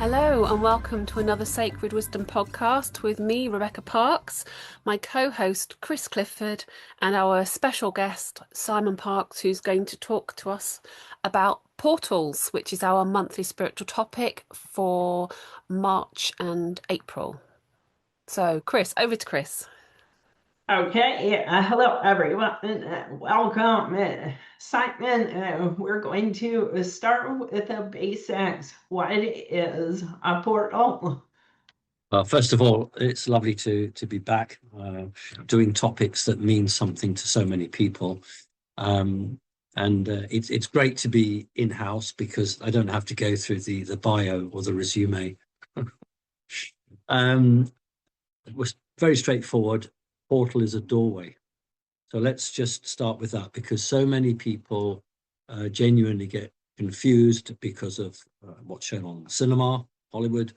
Hello and welcome to another Sacred Wisdom podcast with me, Rebecca Parks, my co-host Chris Clifford, and our special guest Simon Parks, who's going to talk to us about portals, which is our monthly spiritual topic for March and April. So Chris, over to Chris. Okay, hello everyone. Welcome, Simon. We're going to start with the basics. What is a portal? Well, first of all, it's lovely to be back doing topics that mean something to so many people. It's great to be in-house because I don't have to go through the bio or the resume. It was very straightforward. Portal is a doorway. So let's just start with that, because so many people genuinely get confused because of what's shown on cinema, Hollywood,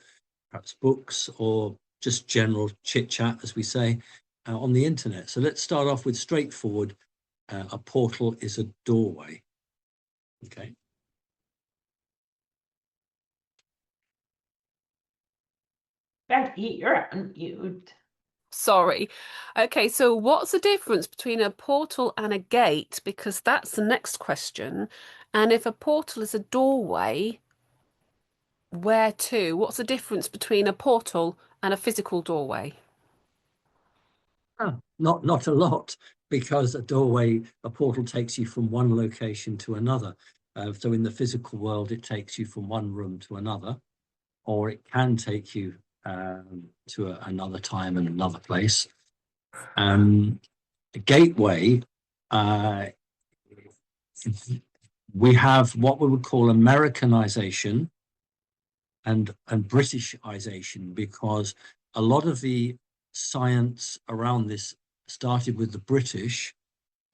perhaps books, or just general chit chat, as we say, on the internet. So let's start off with straightforward. A portal is a doorway. Okay. Becky, you're on mute. Sorry. Okay, so what's the difference between a portal and a gate? Because that's the next question. And if a portal is a doorway, where to? What's the difference between a portal and a physical doorway? Not a lot, because a portal takes you from one location to another. So in the physical world, it takes you from one room to another, or it can take you to another time and another place. A gateway, we have what we would call Americanization and Britishization, because a lot of the science around this started with the British,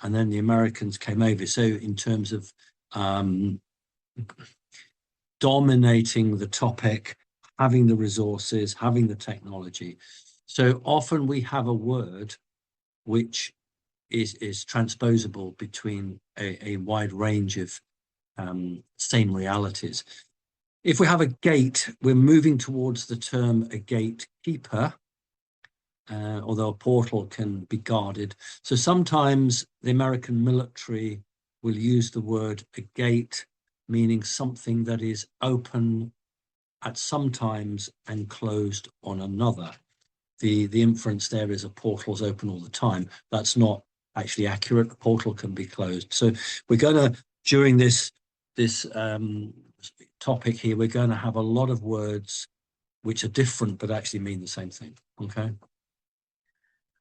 and then the Americans came over. So in terms of dominating the topic, having the resources, having the technology. So often we have a word which is transposable between a wide range of same realities. If we have a gate, we're moving towards the term a gatekeeper, although a portal can be guarded. So sometimes the American military will use the word a gate, meaning something that is open at some times and closed on another. The inference there is a portal is open all the time. That's not actually accurate. A portal can be closed. So we're going to, during this topic here, we're going to have a lot of words which are different but actually mean the same thing. Okay.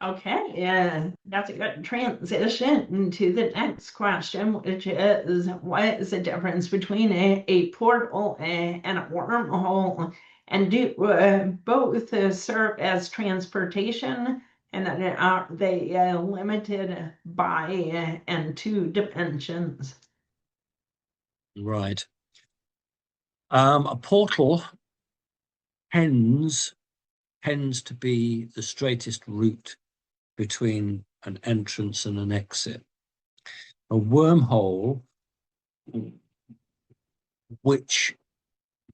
Okay, yeah, that's a good transition to the next question, which is, what is the difference between a portal and a wormhole? And do both serve as transportation, and then are they limited by and to dimensions? Right. A portal tends to be the straightest route between an entrance and an exit. A wormhole, which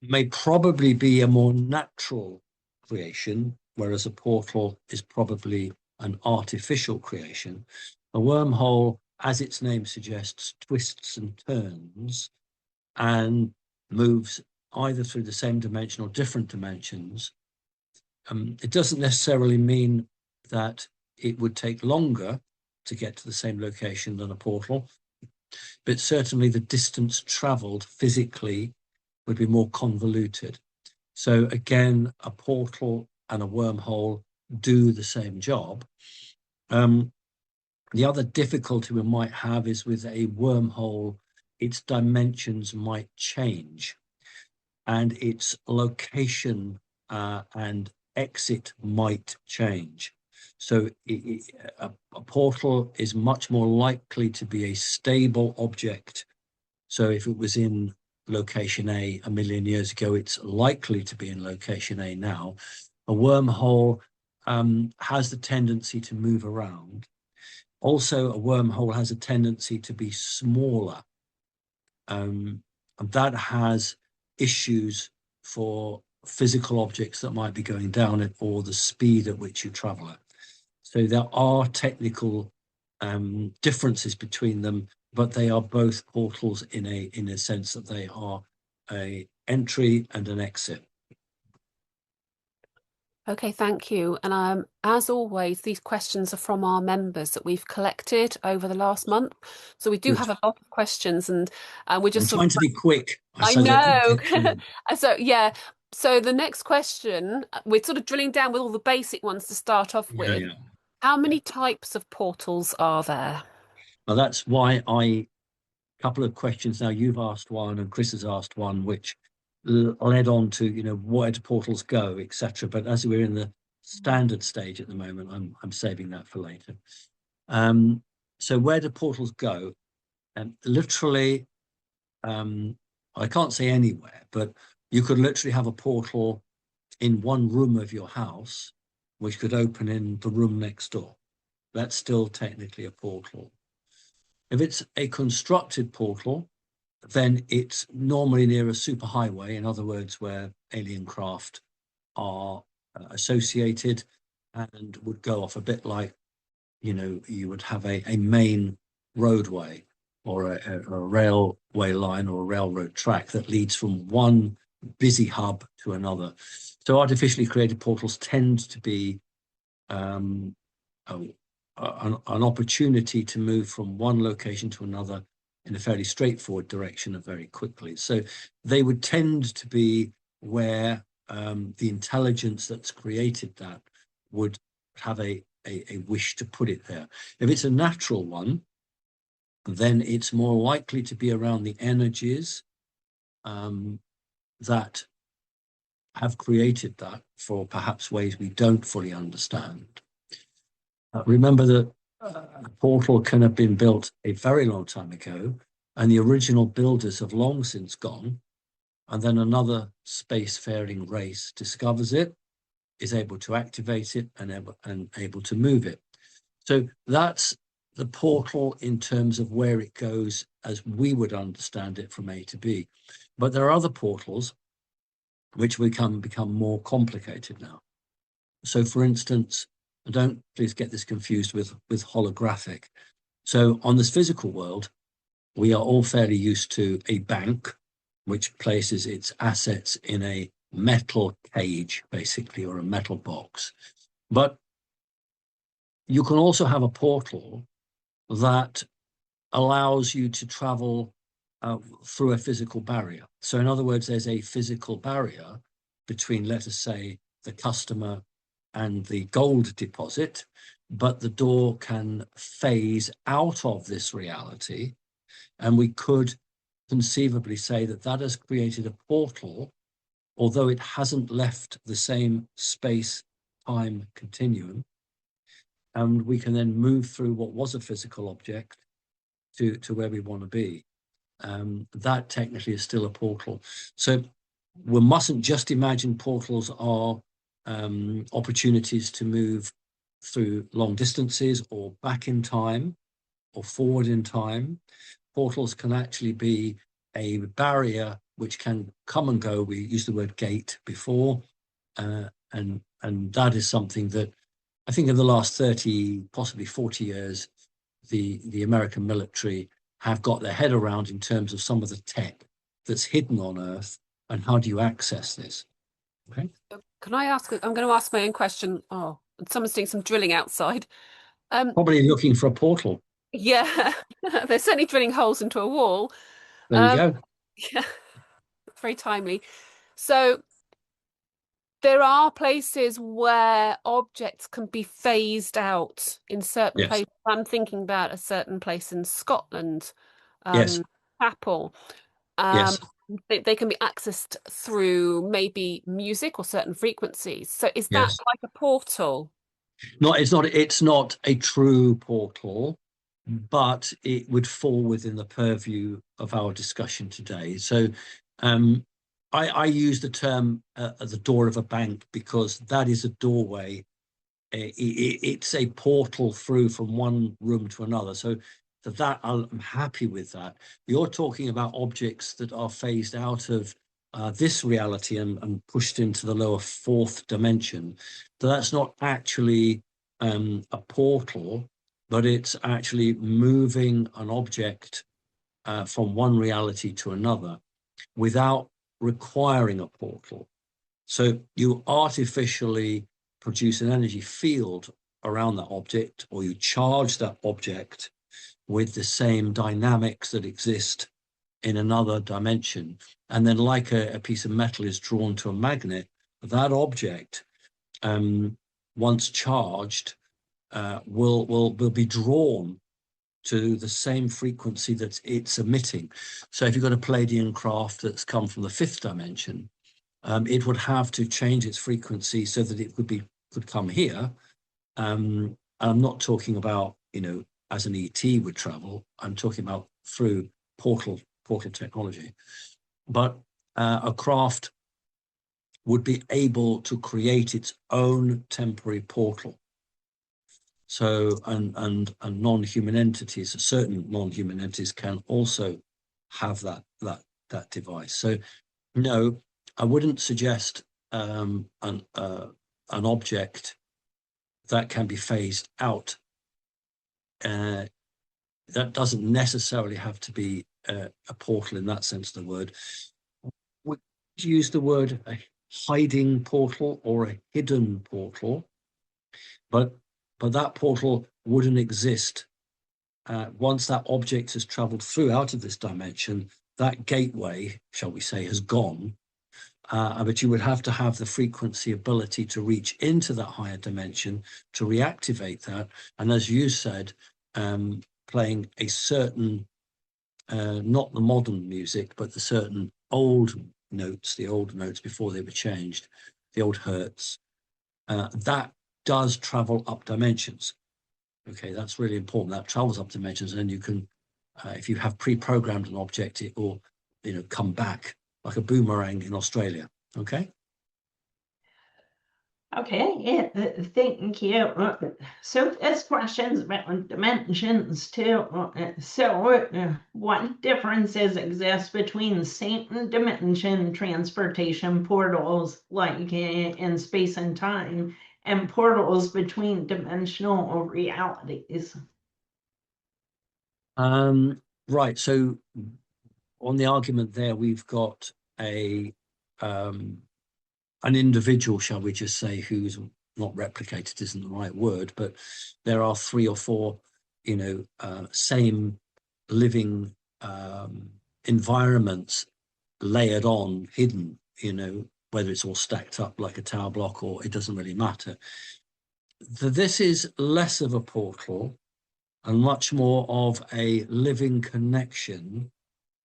may probably be a more natural creation, whereas a portal is probably an artificial creation. A wormhole, as its name suggests, twists and turns and moves either through the same dimension or different dimensions. It doesn't necessarily mean that it would take longer to get to the same location than a portal, but certainly the distance traveled physically would be more convoluted. So again, a portal and a wormhole do the same job. The other difficulty we might have is with a wormhole, its dimensions might change, and its location and exit might change. So a portal is much more likely to be a stable object. So if it was in location A 1,000,000 years ago, it's likely to be in location A now. A wormhole has the tendency to move around. Also, a wormhole has a tendency to be smaller. And that has issues for physical objects that might be going down it, or the speed at which you travel at. So there are technical differences between them, but they are both portals in a sense that they are a entry and an exit. Okay, thank you. And as always, these questions are from our members that we've collected over the last month. So we do Good. have a lot of questions, and we're just I'm trying to be quick. I so know. that So yeah. So the next question, we're sort of drilling down with all the basic ones to start off with. yeah. How many types of portals are there? Well, that's why a couple of questions now. You've asked one and Chris has asked one, which led on to, where do portals go, etc. But as we're in the standard stage at the moment, I'm saving that for later. So where do portals go? And literally, I can't say anywhere, but you could literally have a portal in one room of your house, which could open in the room next door. That's still technically a portal. If it's a constructed portal, then it's normally near a superhighway, in other words, where alien craft are associated, and would go off a bit like, you would have a main roadway or a railway line or a railroad track that leads from one busy hub to another. So artificially created portals tend to be an opportunity to move from one location to another in a fairly straightforward direction and very quickly. So they would tend to be where the intelligence that's created that would have a wish to put it there. If it's a natural one, then it's more likely to be around the energies that have created that for perhaps ways we don't fully understand. Remember that a portal can have been built a very long time ago, and the original builders have long since gone, and then another spacefaring race discovers it, is able to activate it, and able to move it. So that's the portal in terms of where it goes as we would understand it from A to B. But there are other portals which become more complicated now. So for instance, don't please get this confused with holographic. So on this physical world, we are all fairly used to a bank, which places its assets in a metal cage, basically, or a metal box. But you can also have a portal that allows you to travel through a physical barrier. So in other words, there's a physical barrier between, let us say, the customer and the gold deposit, but the door can phase out of this reality. And we could conceivably say that that has created a portal, although it hasn't left the same space-time continuum. And we can then move through what was a physical object to where we want to be. That technically is still a portal. So we mustn't just imagine portals are opportunities to move through long distances or back in time or forward in time. Portals can actually be a barrier which can come and go. We used the word gate before, and that is something that I think in the last 30, possibly 40 years, the American military have got their head around in terms of some of the tech that's hidden on Earth and how do you access this. Okay. Can I ask? I'm going to ask my own question. Oh, someone's doing some drilling outside. Probably looking for a portal. Yeah, they're certainly drilling holes into a wall. There you go. Yeah, very timely. So there are places where objects can be phased out in certain Yes. places. I'm thinking about a certain place in Scotland, Yes. Chapel. Yes. They can be accessed through maybe music or certain frequencies. So is that Yes. like a portal? No, it's not a true portal, but it would fall within the purview of our discussion today. So I use the term at the door of a bank because that is a doorway. It's a portal through from one room to another. So that I'm happy with that. You're talking about objects that are phased out of this reality and pushed into the lower fourth dimension, that's not actually a portal, but it's actually moving an object from one reality to another without requiring a portal. So you artificially produce an energy field around that object, or you charge that object with the same dynamics that exist in another dimension. And then, like a piece of metal is drawn to a magnet, that object, once charged, will be drawn to the same frequency that it's emitting. So if you've got a Palladian craft that's come from the fifth dimension, it would have to change its frequency so that it could come here. I'm not talking about, as an ET would travel. I'm talking about through portal technology. But a craft would be able to create its own temporary portal. So, and non-human entities, certain non-human entities can also have that device. So, no, I wouldn't suggest an object that can be phased out. That doesn't necessarily have to be a portal in that sense of the word. We use the word a hiding portal or a hidden portal, but that portal wouldn't exist once that object has traveled through out of this dimension. That gateway, shall we say, has gone. But you would have to have the frequency ability to reach into that higher dimension to reactivate that. And as you said, playing a certain, not the modern music, but the certain old notes before they were changed, the old hertz, that does travel up dimensions. Okay, that's really important. That travels up dimensions, and then you can, if you have pre-programmed an object, it will, come back like a boomerang in Australia. Okay. Okay, yeah, thank you. So this question's about dimensions too. So what differences exist between same dimension transportation portals, like in space and time, and portals between dimensional realities? Right. So on the argument there, we've got an individual, shall we just say, who's not replicated isn't the right word, but there are 3 or 4, same living environments layered on, hidden, whether it's all stacked up like a tower block or it doesn't really matter. This is less of a portal and much more of a living connection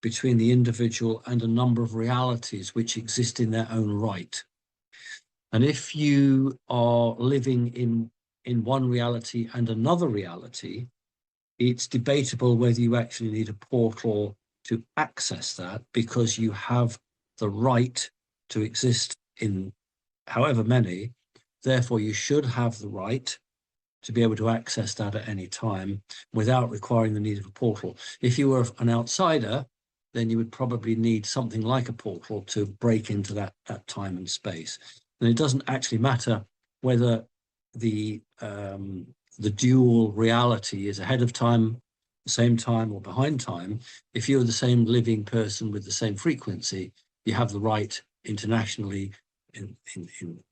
between the individual and a number of realities which exist in their own right. And if you are living in one reality and another reality, it's debatable whether you actually need a portal to access that, because you have the right to exist in however many. Therefore, you should have the right to be able to access that at any time without requiring the need of a portal. If you were an outsider, then you would probably need something like a portal to break into that time and space. And it doesn't actually matter whether the dual reality is ahead of time, same time, or behind time. If you're the same living person with the same frequency, you have the right internationally in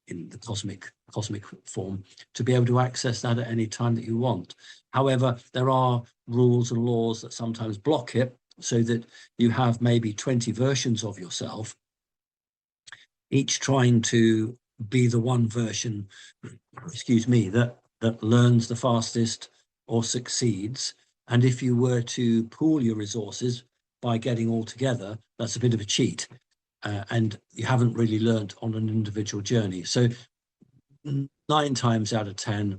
the cosmic form to be able to access that at any time that you want. However, there are rules and laws that sometimes block it, so that you have maybe 20 versions of yourself, each trying to be the one version, that learns the fastest or succeeds. And if you were to pool your resources by getting all together, that's a bit of a cheat. And you haven't really learnt on an individual journey. So 9 times out of 10,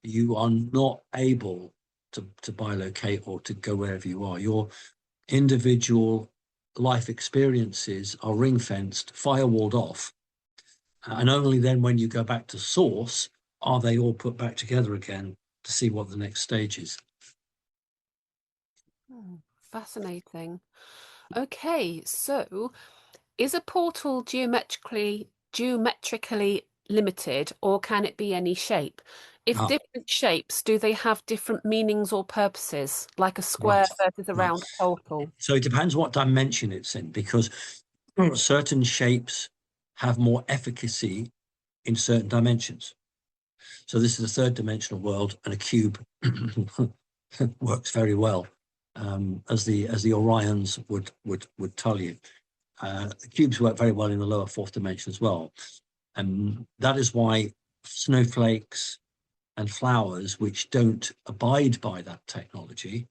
you are not able to bilocate or to go wherever you are. Your individual life experiences are ring-fenced, firewalled off. And only then, when you go back to source, are they all put back together again to see what the next stage is. Fascinating. Okay, so Is a portal geometrically limited, or can it be any shape? If Ah, different shapes, do they have different meanings or purposes, like a square right, versus a right. round portal? So it depends what dimension it's in, because certain shapes have more efficacy in certain dimensions. So this is a third dimensional world, and a cube works very well, as the Orions would tell you. The cubes work very well in the lower fourth dimension as well, and that is why snowflakes and flowers which don't abide by that technology,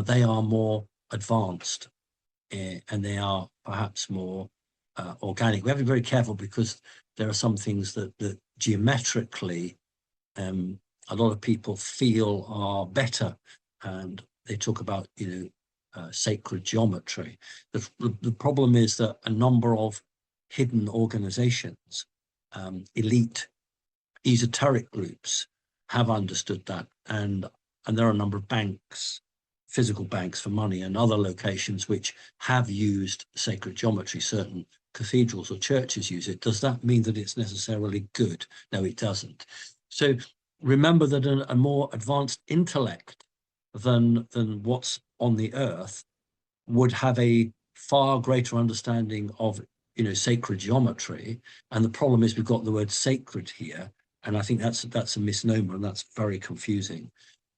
they are more advanced, and they are perhaps more organic. We have to be very careful, because there are some things that geometrically a lot of people feel are better, and they talk about, sacred geometry. The problem is that a number of hidden organizations, elite esoteric groups, have understood that, and there are a number of banks, physical banks for money, and other locations which have used sacred geometry. Certain cathedrals or churches use it. Does that mean that it's necessarily good? No, it doesn't. So remember that a more advanced intellect than what's on the earth would have a far greater understanding of, sacred geometry. And the problem is, we've got the word sacred here, and I think that's a misnomer, and that's very confusing.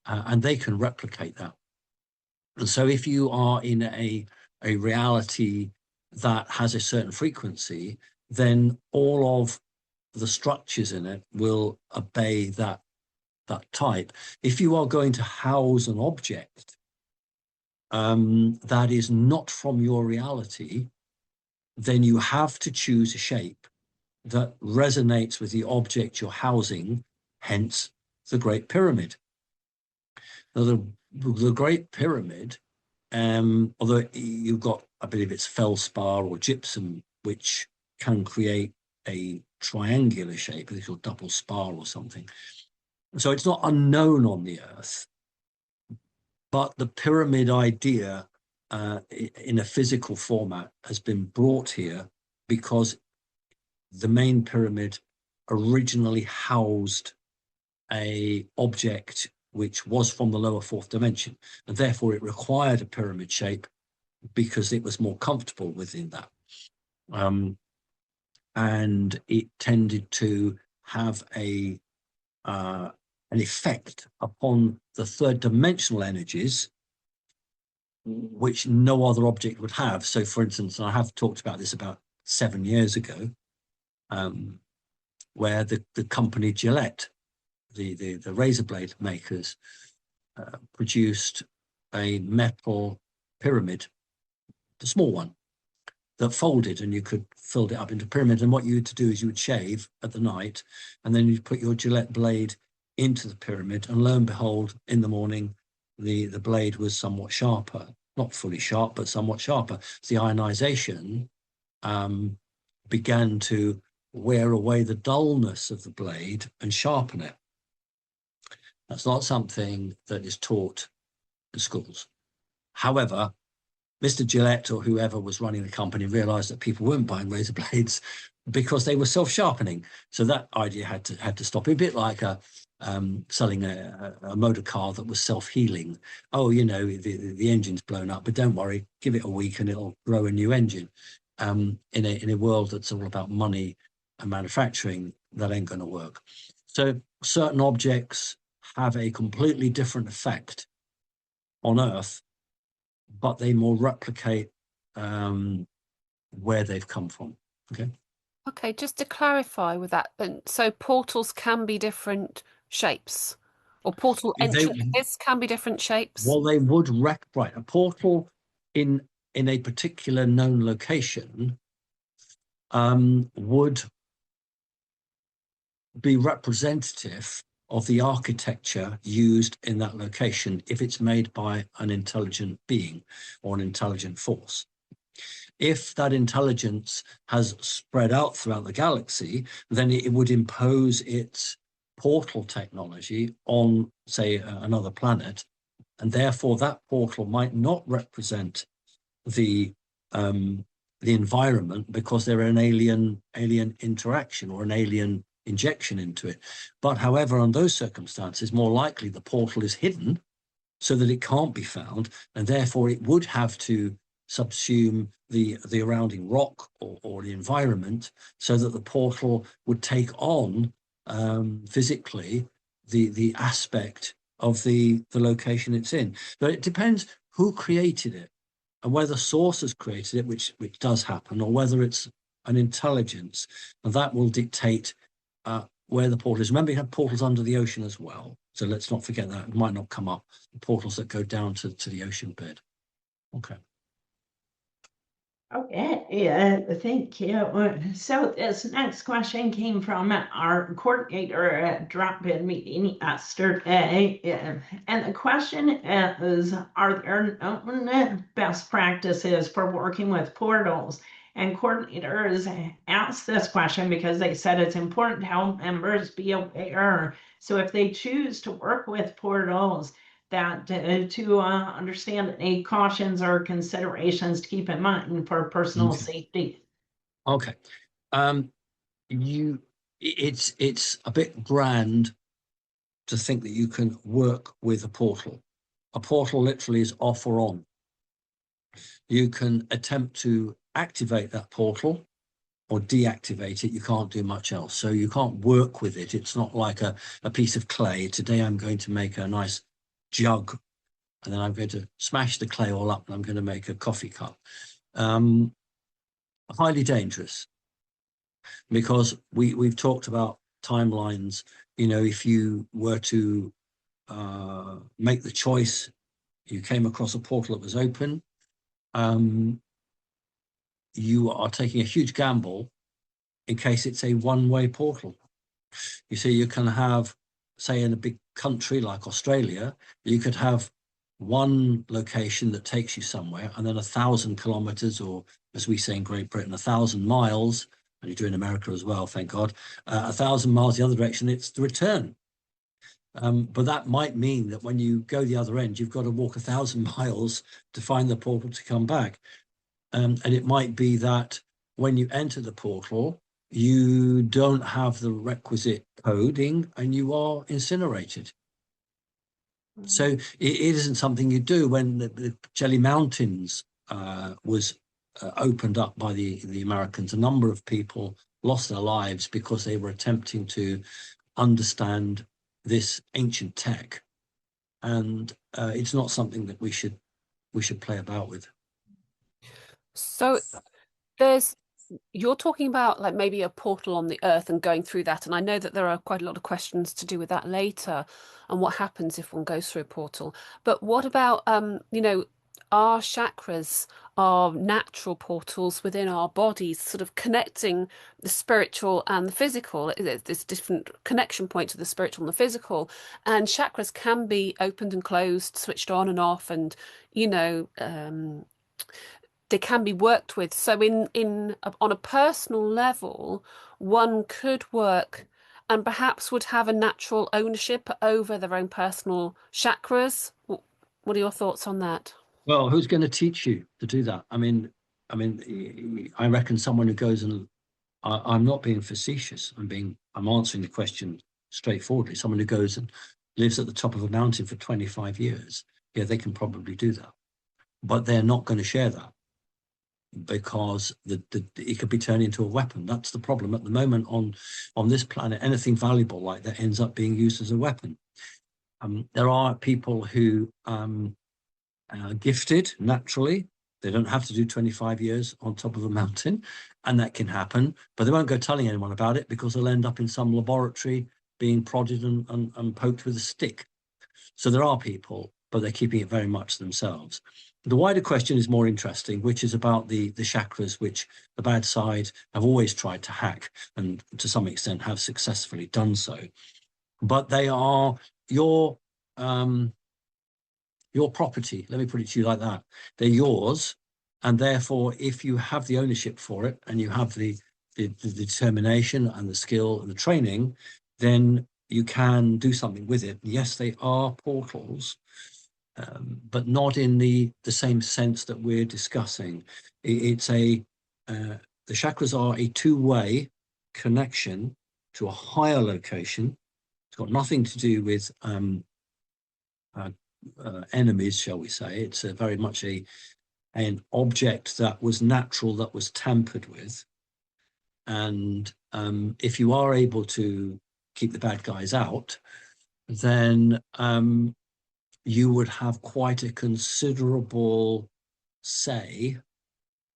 And they can replicate that. And so if you are in a reality that has a certain frequency, then all of the structures in it will obey that type. If you are going to house an object that is not from your reality, then you have to choose a shape that resonates with the object you're housing, hence the Great Pyramid. Now, the Great Pyramid, although you've got, I believe it's feldspar or gypsum, which can create a triangular shape, it's called double spar or something. So it's not unknown on the earth, but the pyramid idea in a physical format has been brought here because the main pyramid originally housed a object which was from the lower fourth dimension, and therefore it required a pyramid shape because it was more comfortable within that. And it tended to have an effect upon the third dimensional energies which no other object would have. So, for instance, I have talked about this about 7 years ago, where the company Gillette, the razor blade makers, produced a metal pyramid, the small one, that folded, and you could fold it up into a pyramid. And what you had to do is you would shave at the night, and then you'd put your Gillette blade into the pyramid, and lo and behold, in the morning, the blade was somewhat sharper, not fully sharp, but somewhat sharper. So the ionization began to wear away the dullness of the blade and sharpen it. That's not something that is taught in schools. However, Mr. Gillette or whoever was running the company realized that people weren't buying razor blades because they were self-sharpening. So that idea had to stop. A bit like selling a motor car that was self-healing. Oh, the engine's blown up, but don't worry, give it a week and it'll grow a new engine. In a world that's all about money and manufacturing, that ain't going to work. So certain objects have a completely different effect on Earth, but they more replicate where they've come from. Okay, just to clarify with that, so portals can be different shapes, or portal entrances can be different shapes? Well, they would right. A portal in a particular known location would be representative of the architecture used in that location if it's made by an intelligent being or an intelligent force. If that intelligence has spread out throughout the galaxy, then it would impose its portal technology on, say, another planet, and therefore that portal might not represent the the environment because they're an alien interaction or an alien injection into it. But however, on those circumstances, more likely the portal is hidden so that it can't be found, and therefore it would have to subsume the surrounding rock or the environment so that the portal would take on physically the aspect of the location it's in. But it depends who created it and whether source has created it, which does happen, or whether it's an intelligence, and that will dictate where the portal is. Remember, you have portals under the ocean as well, so let's not forget that. It might not come up, the portals that go down to the ocean bed. Okay. Okay, yeah, thank you. So this next question came from our coordinator drop-in meeting yesterday. And the question is, are there known best practices for working with portals? And coordinators asked this question because they said it's important to help members be aware. So if they choose to work with portals, that to understand any cautions or considerations to keep in mind for personal safety. Okay. It's a bit grand to think that you can work with a portal. A portal literally is off or on. You can attempt to activate that portal or deactivate it. You can't do much else. So you can't work with it. It's not like a piece of clay. Today I'm going to make a nice jug, and then I'm going to smash the clay all up and I'm going to make a coffee cup. Highly dangerous, because we've talked about timelines. You know, if you were to make the choice, you came across a portal that was open, you are taking a huge gamble in case it's a one-way portal. You see, you can have, say, in a big country like Australia, you could have one location that takes you somewhere, and then 1,000 kilometers, or as we say in Great Britain, 1,000 miles, and you do in America as well, thank God, 1,000 miles the other direction, it's the return. But that might mean that when you go the other end, you've got to walk 1,000 miles to find the portal to come back. And it might be that when you enter the portal, you don't have the requisite coding and you are incinerated. So it isn't something you do. When the Jelly Mountains was opened up by the Americans, a number of people lost their lives because they were attempting to understand this ancient tech, and it's not something that we should play about with. So you're talking about like maybe a portal on the earth and going through that, and I know that there are quite a lot of questions to do with that later and what happens if one goes through a portal. But what about you know, our chakras are natural portals within our bodies, sort of connecting the spiritual and the physical. There's different connection points of the spiritual and the physical, and chakras can be opened and closed, switched on and off, and you know, they can be worked with. So on a personal level, one could work and perhaps would have a natural ownership over their own personal chakras. What are your thoughts on that? Well, who's going to teach you to do that? I mean, I reckon someone who goes and I'm not being facetious. I'm answering the question straightforwardly. Someone who goes and lives at the top of a mountain for 25 years, yeah, they can probably do that, but they're not going to share that, because it could be turned into a weapon. That's the problem at the moment on this planet. Anything valuable like that ends up being used as a weapon. There are people who are gifted naturally. They don't have to do 25 years on top of a mountain, and that can happen, but they won't go telling anyone about it because they'll end up in some laboratory being prodded and poked with a stick. So there are people, but they're keeping it very much themselves. The wider question is more interesting, which is about the chakras, which the bad side have always tried to hack, and to some extent have successfully done so. But they are your property. Let me put it to you like that. They're yours, and therefore, if you have the ownership for it and you have the determination and the skill and the training, then you can do something with it. Yes, they are portals, but not in the same sense that we're discussing. It's a the chakras are a two-way connection to a higher location. It's got nothing to do with enemies, shall we say. It's very much an object that was natural, that was tampered with. And if you are able to keep the bad guys out, then you would have quite a considerable say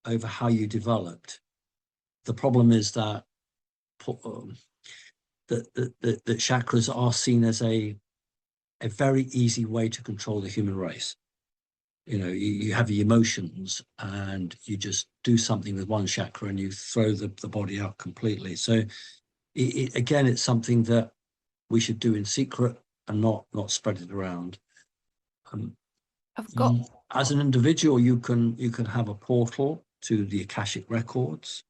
over how you developed. The problem is that the chakras are seen as a very easy way to control the human race. You know, you have your emotions and you just do something with one chakra and you throw the body out completely. So again, it's something that we should do in secret and not spread it around. I've got As an individual, you can have a portal to the Akashic records.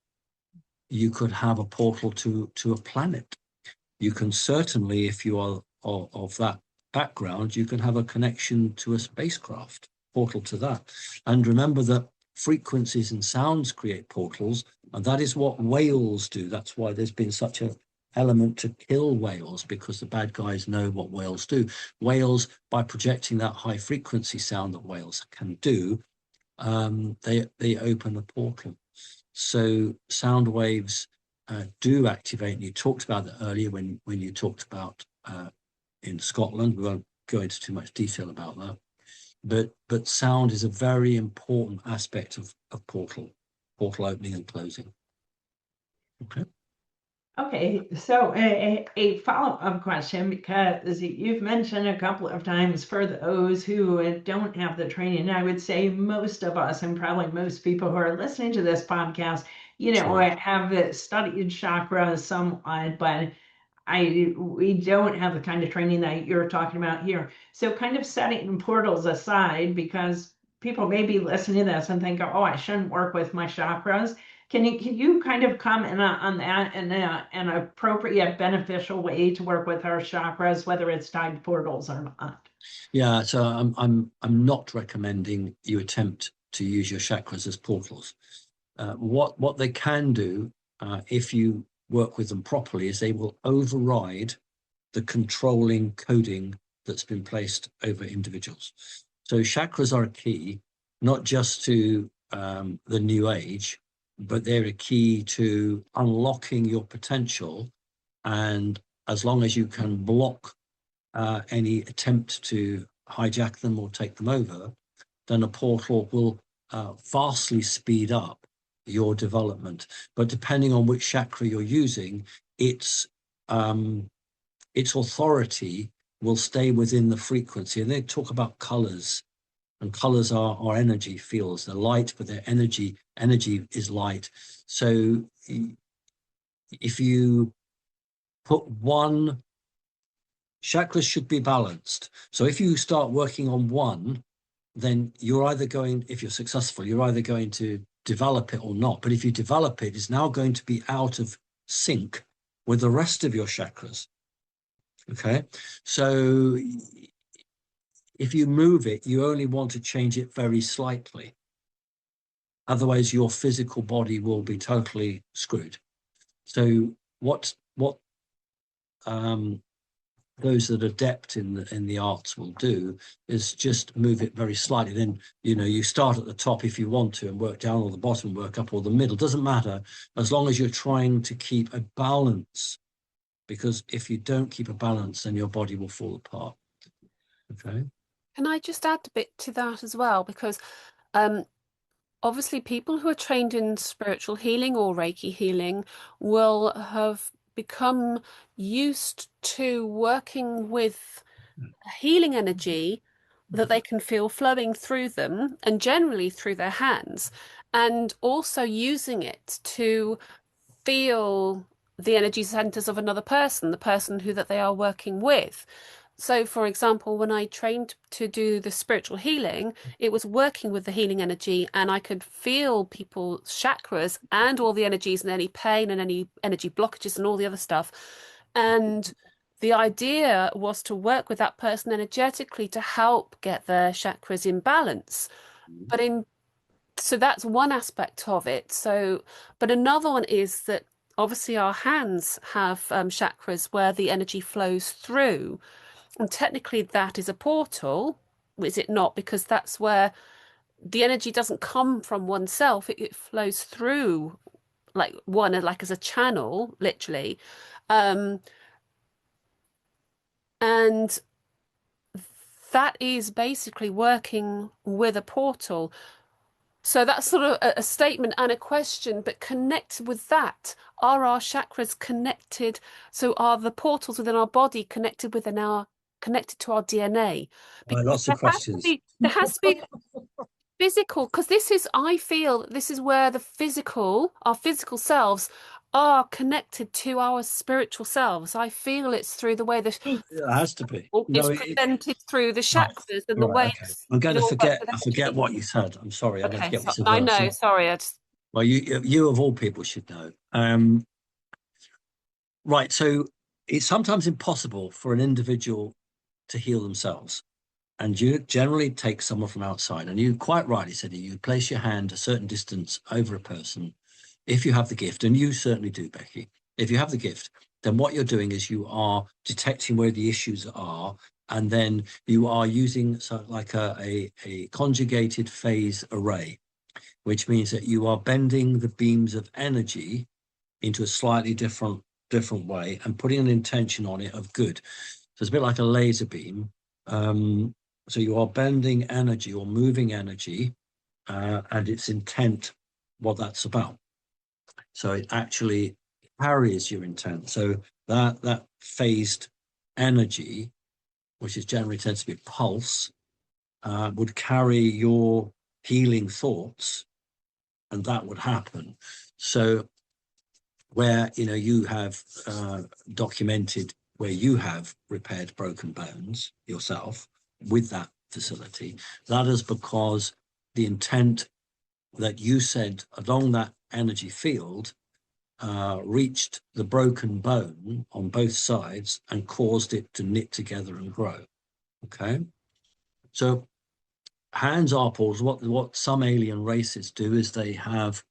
You could have a portal to a planet. You can certainly, if you are of that background, you can have a connection to a spacecraft, portal to that. And remember that frequencies and sounds create portals, and that is what whales do. That's why there's been such an element to kill whales, because the bad guys know what whales do. Whales, by projecting that high frequency sound that whales can do, they open a portal. So sound waves do activate, and you talked about that earlier when you talked about in Scotland. We won't go into too much detail about that, but sound is a very important aspect of portal opening and closing. Okay. Okay, so a follow-up question, because you've mentioned a couple of times for those who don't have the training, I would say most of us, and probably most people who are listening to this podcast, you know, Sure. have studied chakras somewhat, but we don't have the kind of training that you're talking about here. So kind of setting portals aside, because people may be listening to this and think, oh, I shouldn't work with my chakras. Can you kind of comment on that and an appropriate beneficial way to work with our chakras, whether it's tied to portals or not? Yeah, so I'm not recommending you attempt to use your chakras as portals. What they can do, if you work with them properly, is they will override the controlling coding that's been placed over individuals. So chakras are a key, not just to the new age, but they're a key to unlocking your potential. And as long as you can block any attempt to hijack them or take them over, then a portal will vastly speed up your development. But depending on which chakra you're using, its authority will stay within the frequency. And they talk about colors, and colors are energy fields. They're light, but their energy is light. So if you put one, chakras should be balanced. So if you start working on one, then you're either going, if you're successful, you're either going to develop it or not. But if you develop it, it's now going to be out of sync with the rest of your chakras. Okay, so if you move it, you only want to change it very slightly. Otherwise, your physical body will be totally screwed. So what those that are adept in the arts will do is just move it very slightly. Then, you know, you start at the top if you want to and work down, or the bottom, work up, or the middle. Doesn't matter, as long as you're trying to keep a balance. Because if you don't keep a balance, then your body will fall apart. Okay. Can I just add a bit to that as well? Because obviously people who are trained in spiritual healing or Reiki healing will have become used to working with healing energy that they can feel flowing through them and generally through their hands, and also using it to feel the energy centers of another person, the person who that they are working with. So, for example, when I trained to do the spiritual healing, it was working with the healing energy, and I could feel people's chakras and all the energies and any pain and any energy blockages and all the other stuff. And the idea was to work with that person energetically to help get their chakras in balance. But in so that's one aspect of it. So, but another one is that obviously our hands have chakras where the energy flows through, and technically that is a portal, is it not? Because that's where the energy doesn't come from oneself; it flows through like one, like as a channel, literally. Um, and that is basically working with a portal. So that's sort of a statement and a question, but connected with that, are our chakras connected? So are the portals within our body connected to our DNA? Because Lots of questions. there has to be physical, because I feel this is where our physical selves are connected to our spiritual selves. I feel it's through the way the It has to be. is No, presented through the right. chakras and All the right, way okay. I'm going to works forget. with I forget energy. what you said. I'm sorry. I'm going to Okay, forget what so you said. I What I know, said. sorry, I just Well, you of all people should know. Right. So it's sometimes impossible for an individual to heal themselves. And you generally take someone from outside. And you quite rightly said you place your hand a certain distance over a person if you have the gift, and you certainly do, Becky. If you have the gift, then what you're doing is you are detecting where the issues are, and then you are using like a conjugated phase array, which means that you are bending the beams of energy into a slightly different way and putting an intention on it of good. So it's a bit like a laser beam. So you are bending energy or moving energy, and its intent, what that's about. So it actually carries your intent. So that phased energy, which is generally tends to be pulse, would carry your healing thoughts, and that would happen. So where you have documented where you have repaired broken bones yourself with that facility, that is because the intent that you said along that energy field reached the broken bone on both sides and caused it to knit together and grow. Okay, so hands are portals. What some alien races do is they have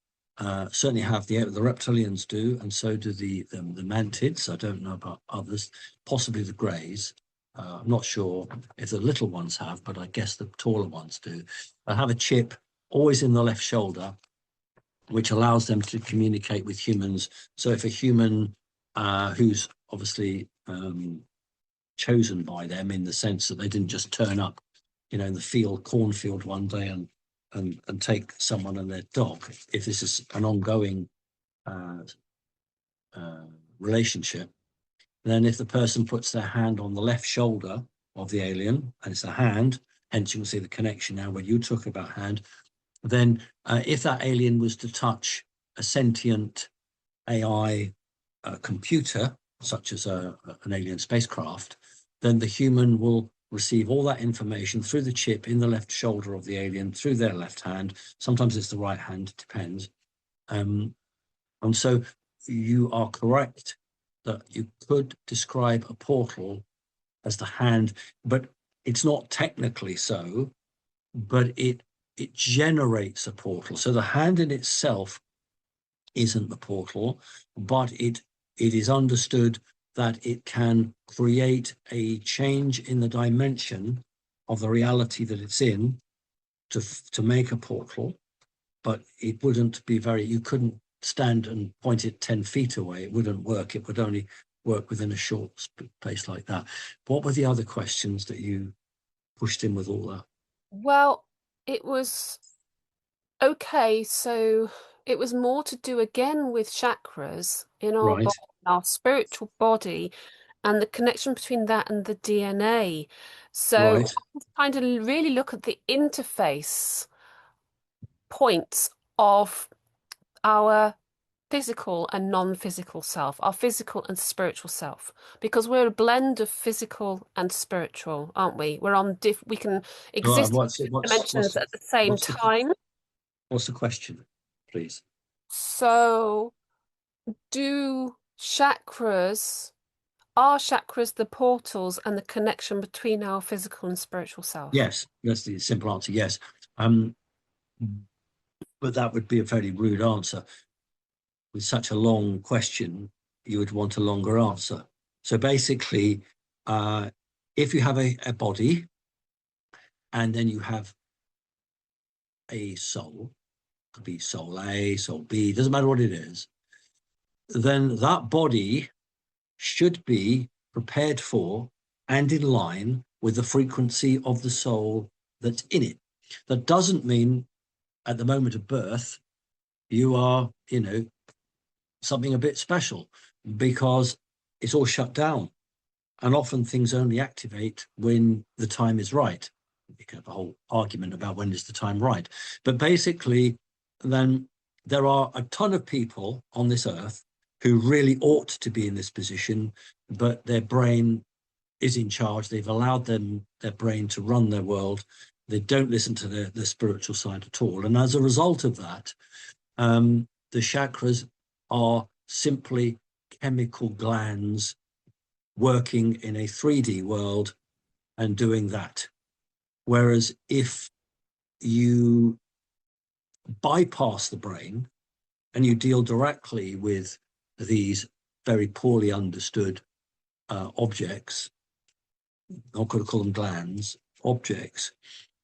certainly have the reptilians do, and so do the mantids. I don't know about others, possibly the greys. I'm not sure if the little ones have, but I guess the taller ones do. They have a chip always in the left shoulder, which allows them to communicate with humans. So if a human who's obviously chosen by them in the sense that they didn't just turn up, in the cornfield one day and take someone and their dog, if this is an ongoing relationship, then if the person puts their hand on the left shoulder of the alien, and it's a hand, hence you can see the connection now when you talk about hand, then if that alien was to touch a sentient AI computer, such as an alien spacecraft, then the human will receive all that information through the chip in the left shoulder of the alien, through their left hand. Sometimes it's the right hand, it depends. And so you are correct that you could describe a portal as the hand, but it's not technically so, but it generates a portal. So the hand in itself isn't the portal, but it is understood that it can create a change in the dimension of the reality that it's in to make a portal. But it wouldn't be you couldn't stand and point it 10 feet away. It wouldn't work. It would only work within a short space like that. What were the other questions that you pushed in with all that? Well, it was okay. So it was more to do again with chakras in our Right, body, our spiritual body, and the connection between that and the DNA. So right. I was trying to really look at the interface points of our physical and non-physical self, our physical and spiritual self, because we're a blend of physical and spiritual, aren't we? We can exist in different dimensions at the same What's the time. what's the question, please? So do are chakras the portals and the connection between our physical and spiritual self? Yes, that's the simple answer. Yes. Um, but that would be a very rude answer. With such a long question, you would want a longer answer. So basically, if you have a body and then you have a soul, could be soul A, soul B, doesn't matter what it is, then that body should be prepared for and in line with the frequency of the soul that's in it. That doesn't mean at the moment of birth you are, something a bit special, because it's all shut down. And often things only activate when the time is right. You can have a whole argument about when is the time right. But basically, then there are a ton of people on this earth who really ought to be in this position, but their brain is in charge. They've allowed their brain to run their world. They don't listen to the spiritual side at all. And as a result of that, the chakras are simply chemical glands working in a 3D world and doing that. Whereas if you bypass the brain and you deal directly with these very poorly understood objects, I'm not going to call them glands, objects,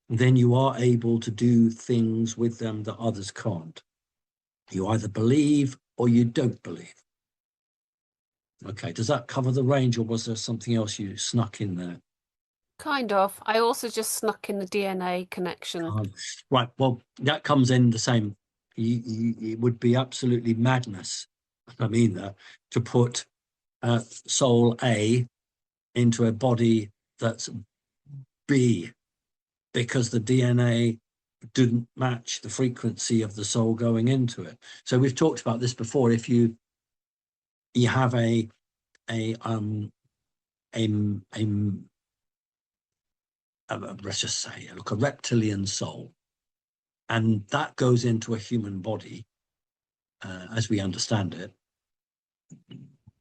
then you are able to do things with them that others can't. You either believe or you don't believe. Okay, does that cover the range, or was there something else you snuck in there? Kind of. I also just snuck in the DNA connection. Right, well, that comes in the same. It would be absolutely madness, I mean that, to put soul A into a body that's B, because the DNA didn't match the frequency of the soul going into it. So we've talked about this before. If you have a let's just say, look, a reptilian soul, and that goes into a human body, as we understand it,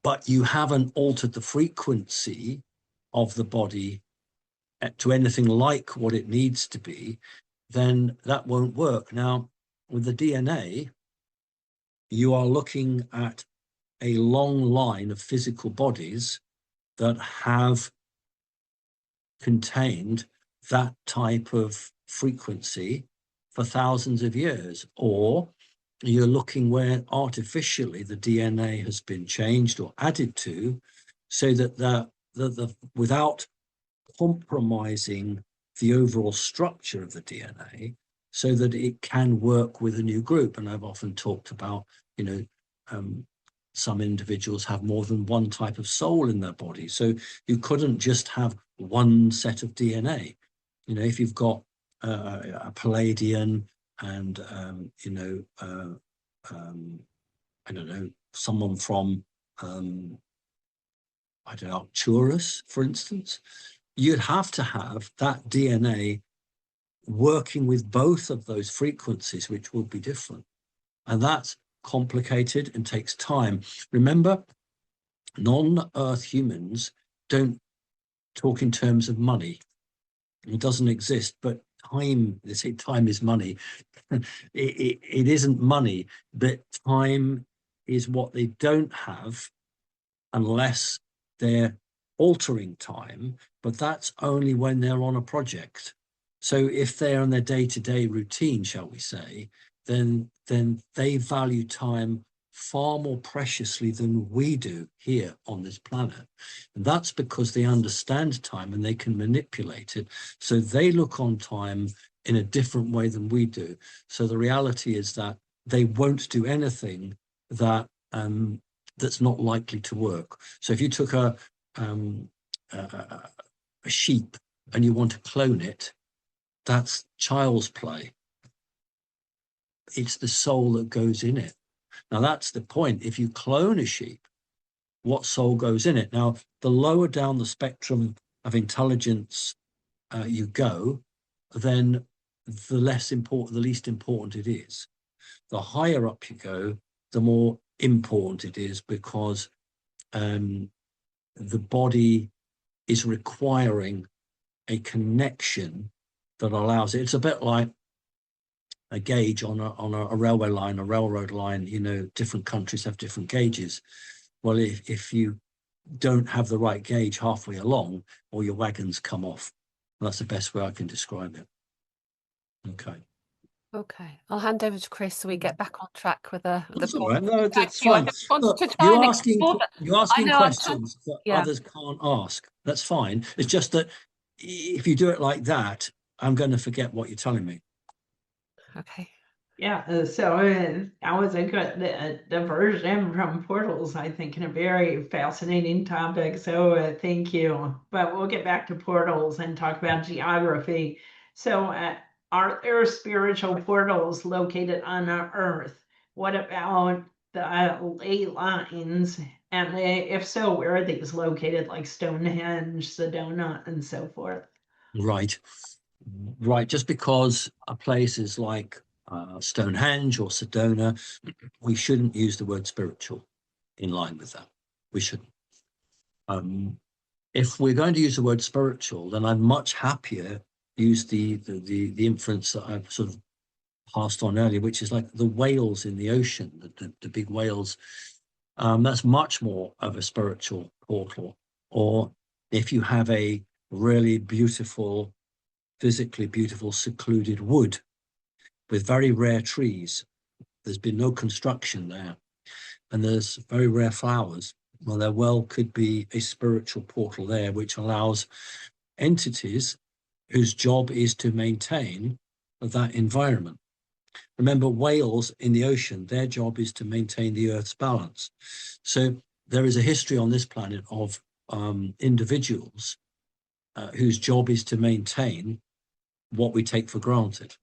but you haven't altered the frequency of the body to anything like what it needs to be, then that won't work. Now, with the DNA, you are looking at a long line of physical bodies that have contained that type of frequency for thousands of years. Or you're looking where artificially the DNA has been changed or added to, so that the without compromising the overall structure of the DNA, so that it can work with a new group. And I've often talked about, some individuals have more than one type of soul in their body. So you couldn't just have one set of DNA. If you've got a Palladian and, I don't know, someone from, Arcturus, for instance, you'd have to have that DNA working with both of those frequencies, which will be different. And that's complicated and takes time. Remember, non-Earth humans don't talk in terms of money. It doesn't exist, but time, they say time is money. It isn't money, but time is what they don't have unless they're altering time, but that's only when they're on a project. So if they're on their day-to-day routine, shall we say, then they value time far more preciously than we do here on this planet. And that's because they understand time and they can manipulate it. So they look on time in a different way than we do. So the reality is that they won't do anything that that's not likely to work. So if you took a sheep and you want to clone it, that's child's play. It's the soul that goes in it. Now, that's the point. If you clone a sheep, what soul goes in it? Now, the lower down the spectrum of intelligence you go, then the least important it is. The higher up you go, the more important it is, because the body is requiring a connection that allows it. It's a bit like a gauge on a railway line, a railroad line. You know, different countries have different gauges. Well, if you don't have the right gauge halfway along, or your wagons come off. That's the best way I can describe it. Okay. Okay, I'll hand over to Chris so we get back on track with the That's all right. portal. No, Thank that's you. I fine. just wanted Look, to try you're and asking explore that. you're I asking know I'm trying. questions that Yeah. others can't ask. That's fine. It's just that if you do it like that, I'm going to forget what you're telling me. Okay. Yeah, so that was a good diversion from portals, I think, and a very fascinating topic. So thank you. But we'll get back to portals and talk about geography. So are there spiritual portals located on Earth? What about the ley lines? And if so, where are these located, like Stonehenge, Sedona, and so forth? Right. Right. Just because a place is like Stonehenge or Sedona, we shouldn't use the word spiritual in line with that. We shouldn't. If we're going to use the word spiritual, then I'm much happier use the inference that I've sort of passed on earlier, which is like the whales in the ocean, the big whales. That's much more of a spiritual portal. Or if you have a really beautiful, physically beautiful, secluded wood with very rare trees, there's been no construction there, and there's very rare flowers, well, there well could be a spiritual portal there, which allows entities whose job is to maintain that environment. Remember, whales in the ocean, their job is to maintain the Earth's balance. So there is a history on this planet of individuals whose job is to maintain what we take for granted.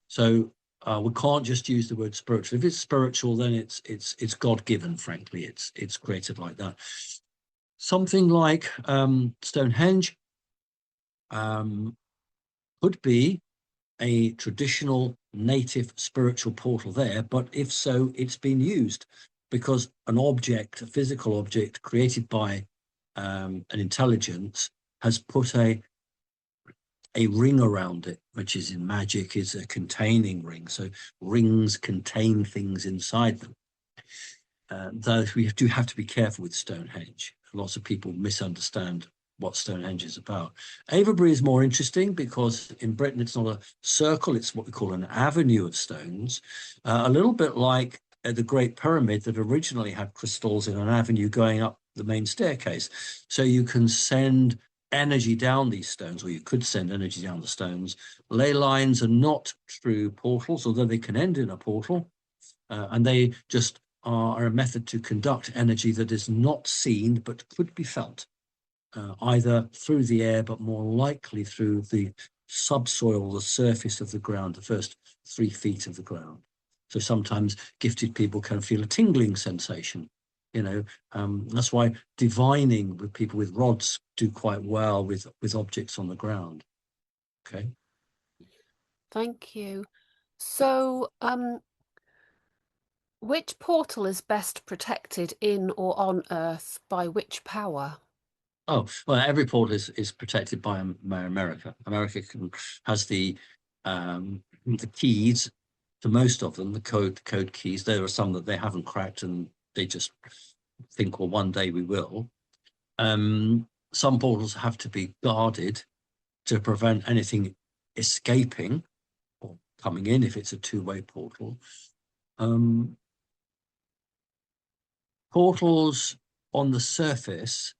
So we can't just use the word spiritual. If it's spiritual, then it's God-given. Frankly, it's created like that. Something like Stonehenge could be a traditional native spiritual portal there, but if so, it's been used because an object, a physical object created by an intelligence, has put a ring around it, which is in magic is a containing ring. So rings contain things inside them. Though we do have to be careful with Stonehenge. Lots of people misunderstand what Stonehenge is about. Avebury is more interesting because in Britain it's not a circle, it's what we call an avenue of stones, a little bit like the Great Pyramid that originally had crystals in an avenue going up the main staircase. So you can send energy down these stones, or you could send energy down the stones. Ley lines are not true portals, although they can end in a portal, and they just are a method to conduct energy that is not seen but could be felt. Either through the air, but more likely through the subsoil, the surface of the ground, the first 3 feet of the ground. So sometimes gifted people can feel a tingling sensation. You know, that's why divining with people with rods do quite well with objects on the ground. Okay. Thank you. So, which portal is best protected in or on Earth by which power? Oh, well, every port is protected by America. America has the keys to most of them, the code keys. There are some that they haven't cracked and they just think, well, one day we will. Some portals have to be guarded to prevent anything escaping or coming in if it's a two-way portal. Portals on the surface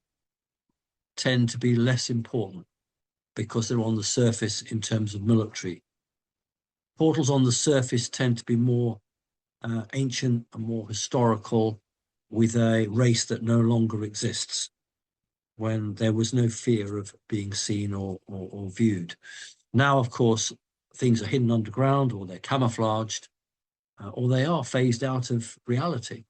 tend to be less important because they're on the surface in terms of military. Portals on the surface tend to be more ancient and more historical, with a race that no longer exists, when there was no fear of being seen or viewed. Now, of course, things are hidden underground, or they're camouflaged, or they are phased out of reality.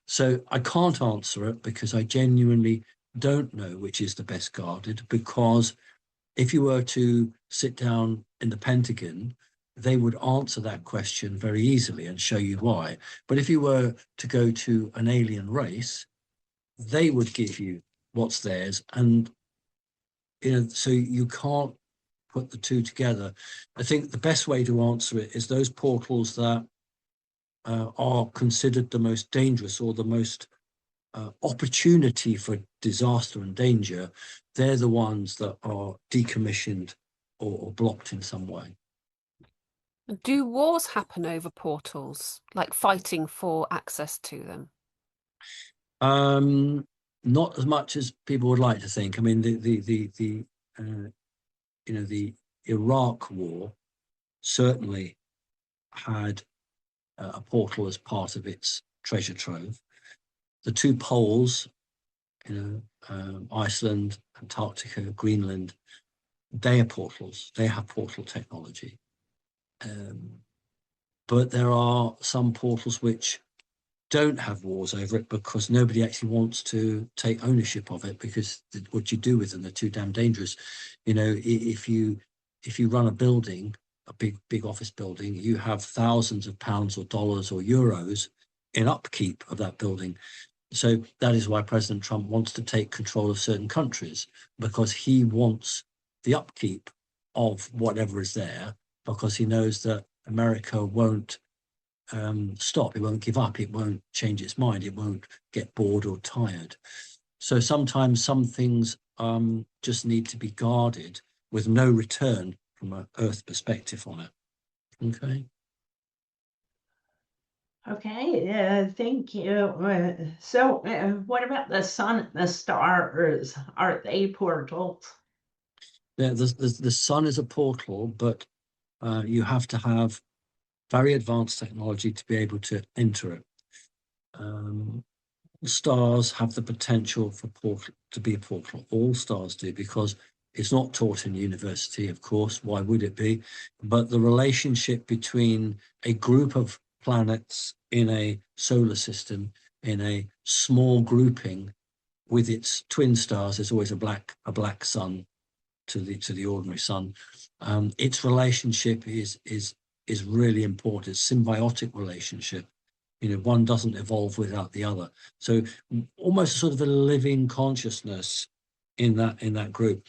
So I can't answer it because I genuinely don't know which is the best guarded, because if you were to sit down in the Pentagon, they would answer that question very easily and show you why. But if you were to go to an alien race, they would give you what's theirs. And, you know, so you can't put the two together. I think the best way to answer it is those portals that are considered the most dangerous or the most opportunity for disaster and danger. They're the ones that are decommissioned or blocked in some way. Do wars happen over portals, like fighting for access to them? Not as much as people would like to think. I mean, the Iraq War certainly had a portal as part of its treasure trove. The two poles, Iceland, Antarctica, Greenland, they are portals. They have portal technology. But there are some portals which don't have wars over it because nobody actually wants to take ownership of it, because what you do with them, they're too damn dangerous. If you run a building, a big office building, you have thousands of pounds or dollars or euros in upkeep of that building. So that is why President Trump wants to take control of certain countries, because he wants the upkeep of whatever is there, because he knows that America won't stop, it won't give up, it won't change its mind, it won't get bored or tired. So sometimes some things just need to be guarded with no return from an Earth perspective on it. Okay. Okay, thank you. So what about the sun and the stars? Are they portals? Yeah, the sun is a portal, but you have to have very advanced technology to be able to enter it. Stars have the potential for to be a portal. All stars do, because it's not taught in university, of course. Why would it be? But the relationship between a group of planets in a solar system, in a small grouping with its twin stars, there's always a black sun to the ordinary sun. Its relationship is really important. It's symbiotic relationship. One doesn't evolve without the other. So almost sort of a living consciousness in that group.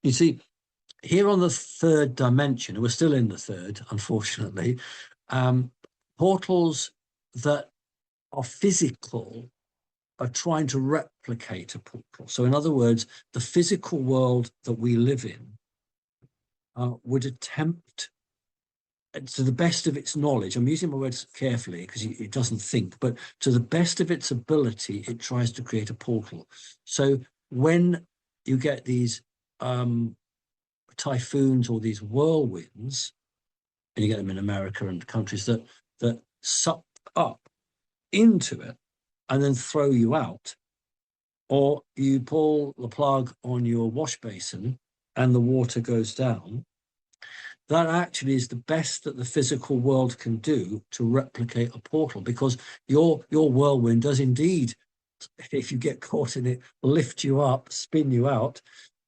You see, here on the third dimension, and we're still in the third, unfortunately, portals that are physical are trying to replicate a portal. So in other words, the physical world that we live in would attempt, to the best of its knowledge, I'm using my words carefully because it doesn't think, but to the best of its ability, it tries to create a portal. So when you get these typhoons or these whirlwinds, and you get them in America and countries that suck up into it and then throw you out, or you pull the plug on your wash basin and the water goes down, that actually is the best that the physical world can do to replicate a portal, because your whirlwind does indeed, if you get caught in it, lift you up, spin you out,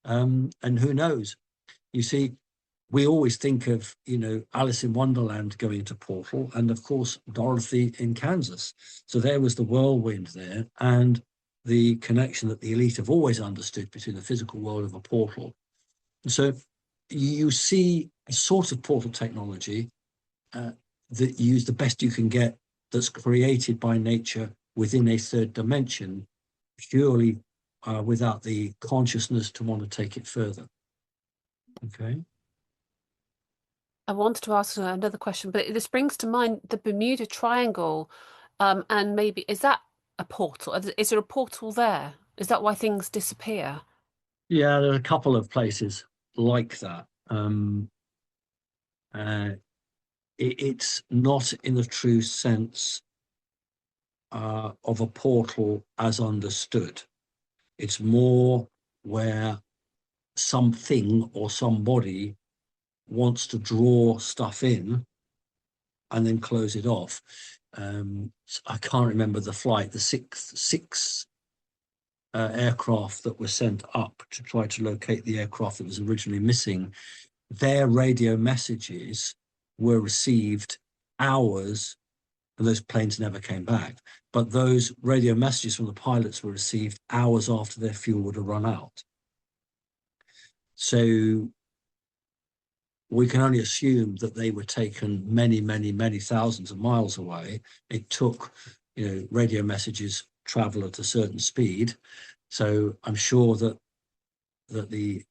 and who knows. You see, we always think of, Alice in Wonderland going into portal, and of course Dorothy in Kansas. So there was the whirlwind there, and the connection that the elite have always understood between the physical world of a portal. And so you see a sort of portal technology that you use the best you can get, that's created by nature within a third dimension, purely without the consciousness to want to take it further. Okay. I wanted to ask another question, but this brings to mind the Bermuda Triangle, and maybe, is that a portal? Is there a portal there? Is that why things disappear? Yeah, there are a couple of places like that. It's not in the true sense of a portal as understood. It's more where something or somebody wants to draw stuff in and then close it off. I can't remember the flight, the six aircraft that were sent up to try to locate the aircraft that was originally missing. Their radio messages were received hours, and those planes never came back. But those radio messages from the pilots were received hours after their fuel would have run out. So we can only assume that they were taken many, many, many thousands of miles away. It took, radio messages travel at a certain speed. So I'm sure that the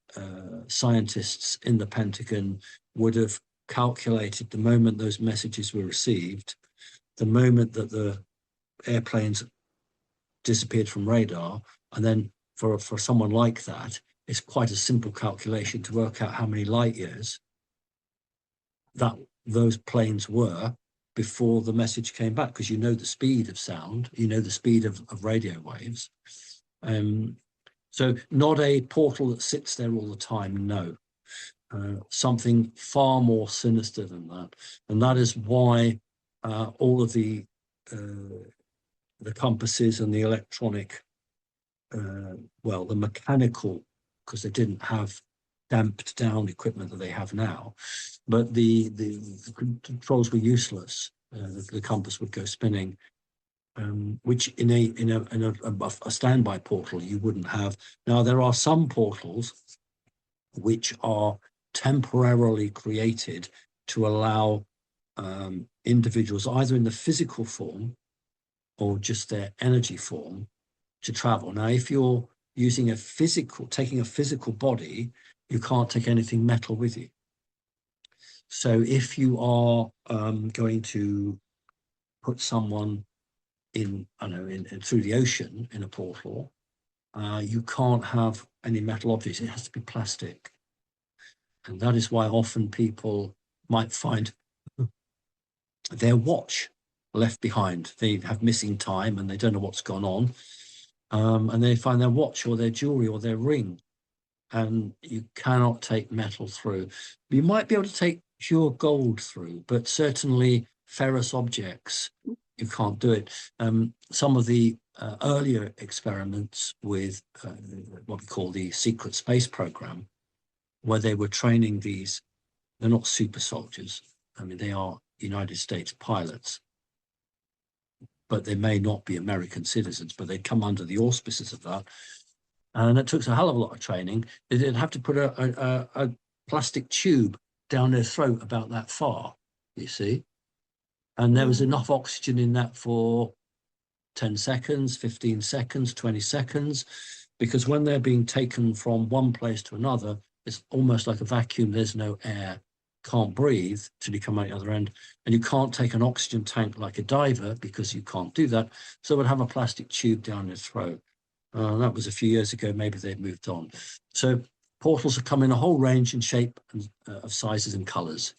scientists in the Pentagon would have calculated the moment those messages were received, the moment that the airplanes disappeared from radar, and then for someone like that, it's quite a simple calculation to work out how many light years that those planes were before the message came back, because the speed of sound, the speed of radio waves. So not a portal that sits there all the time, no. Something far more sinister than that. And that is why all of the compasses and the electronic, the mechanical, because they didn't have damped down equipment that they have now, but the controls were useless. The compass would go spinning, which in a standby portal you wouldn't have. Now there are some portals which are temporarily created to allow individuals, either in the physical form or just their energy form, to travel. Now, if you're taking a physical body, you can't take anything metal with you. So if you are going to put someone in through the ocean in a portal, you can't have any metal objects. It has to be plastic. And that is why often people might find their watch left behind. They have missing time and they don't know what's gone on. And they find their watch or their jewelry or their ring. And you cannot take metal through. You might be able to take pure gold through, but certainly ferrous objects, you can't do it. Some of the earlier experiments with what we call the secret space program, where they were training these, they're not super soldiers. I mean, they are United States pilots, but they may not be American citizens, but they come under the auspices of that. And it took a hell of a lot of training. They'd have to put a plastic tube down their throat about that far, you see. And there was enough oxygen in that for 10 seconds, 15 seconds, 20 seconds, because when they're being taken from one place to another, it's almost like a vacuum. There's no air, can't breathe till you come out the other end. And you can't take an oxygen tank like a diver because you can't do that. So we'd have a plastic tube down your throat. That was a few years ago. Maybe they've moved on. So portals have come in a whole range and shape and, of sizes and colours.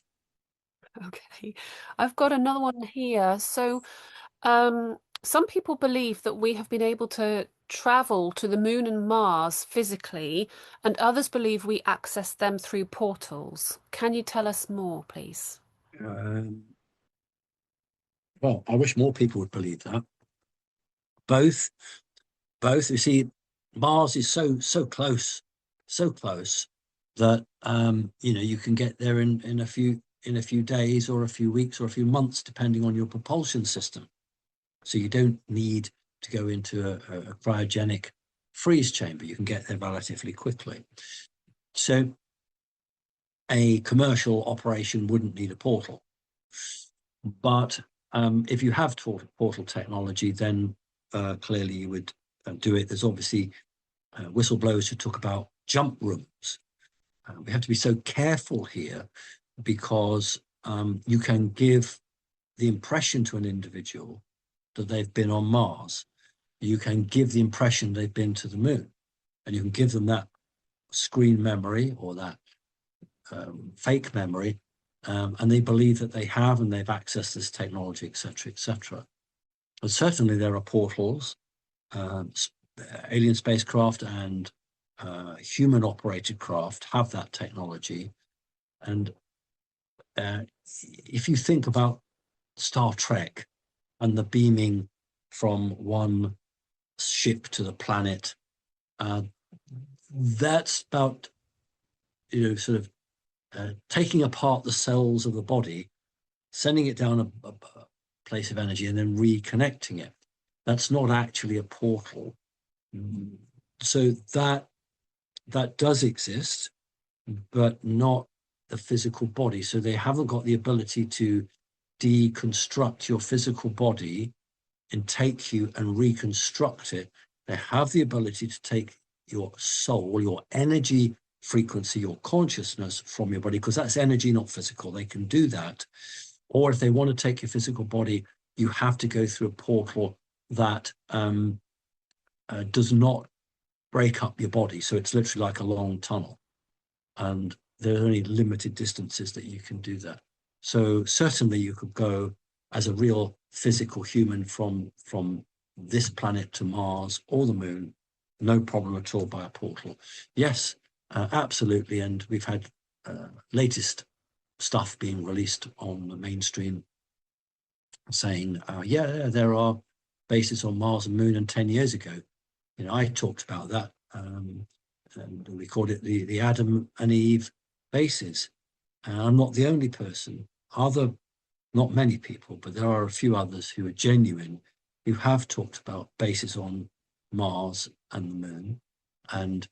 Okay, I've got another one here. So some people believe that we have been able to travel to the moon and Mars physically, and others believe we access them through portals. Can you tell us more, please? Well, I wish more people would believe that. Both. You see, Mars is so close that you can get there in a few days or a few weeks or a few months, depending on your propulsion system. So you don't need to go into a cryogenic freeze chamber. You can get there relatively quickly. So a commercial operation wouldn't need a portal. But if you have portal technology, then clearly you would do it. There's obviously whistleblowers who talk about jump rooms. We have to be so careful here, because you can give the impression to an individual that they've been on Mars. You can give the impression they've been to the moon, and you can give them that screen memory or that fake memory, and they believe that they have and they've accessed this technology, etc., etc. But certainly there are portals. Alien spacecraft and human-operated craft have that technology. And if you think about Star Trek and the beaming from one ship to the planet, that's about sort of taking apart the cells of the body, sending it down a place of energy, and then reconnecting it. That's not actually a portal. So that does exist, but not the physical body. So they haven't got the ability to deconstruct your physical body and take you and reconstruct it. They have the ability to take your soul, your energy frequency, your consciousness from your body, because that's energy, not physical. They can do that. Or if they want to take your physical body, you have to go through a portal that does not break up your body. So it's literally like a long tunnel. And there are only limited distances that you can do that. So certainly you could go as a real physical human from this planet to Mars or the moon, no problem at all, by a portal. Yes, absolutely. And we've had latest stuff being released on the mainstream saying, yeah, there are bases on Mars and moon. And 10 years ago, you know, I talked about that. And we called it the Adam and Eve bases. And I'm not the only person. Not many people, but there are a few others who are genuine, who have talked about bases on Mars and the moon. And,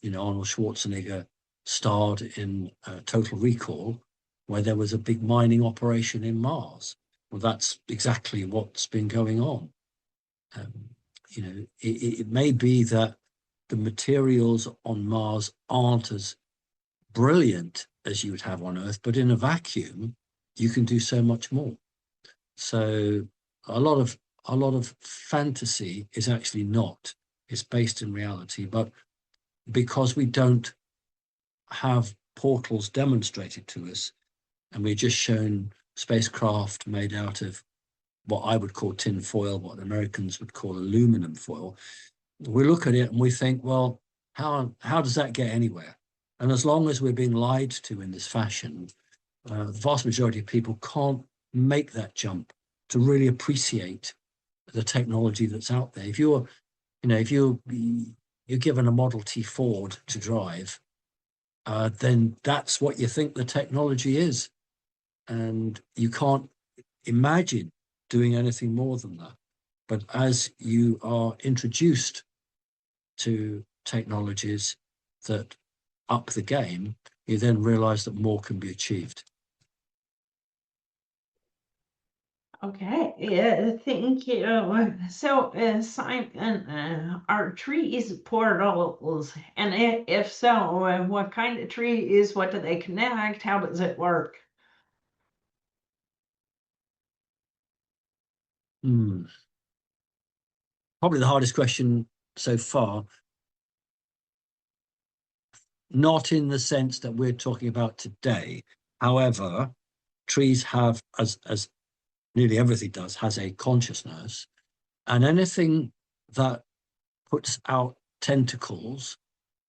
you know, Arnold Schwarzenegger starred in Total Recall, where there was a big mining operation in Mars. Well, that's exactly what's been going on. You know, it may be that the materials on Mars aren't as brilliant as you would have on Earth, but in a vacuum, you can do so much more. So a lot of fantasy is actually not. It's based in reality, but because we don't have portals demonstrated to us, and we're just shown spacecraft made out of what I would call tin foil, what the Americans would call aluminum foil, we look at it and we think, well, how does that get anywhere? And as long as we're being lied to in this fashion, the vast majority of people can't make that jump to really appreciate the technology that's out there. If you're given a Model T Ford to drive, then that's what you think the technology is. And you can't imagine doing anything more than that. But as you are introduced to technologies that up the game, you then realize that more can be achieved. Okay, yeah, thank you. So, Simon, are trees portals? And if so, what kind of trees? What do they connect? How does it work? Probably the hardest question so far. Not in the sense that we're talking about today. However, trees have, as nearly everything does, has a consciousness, and anything that puts out tentacles,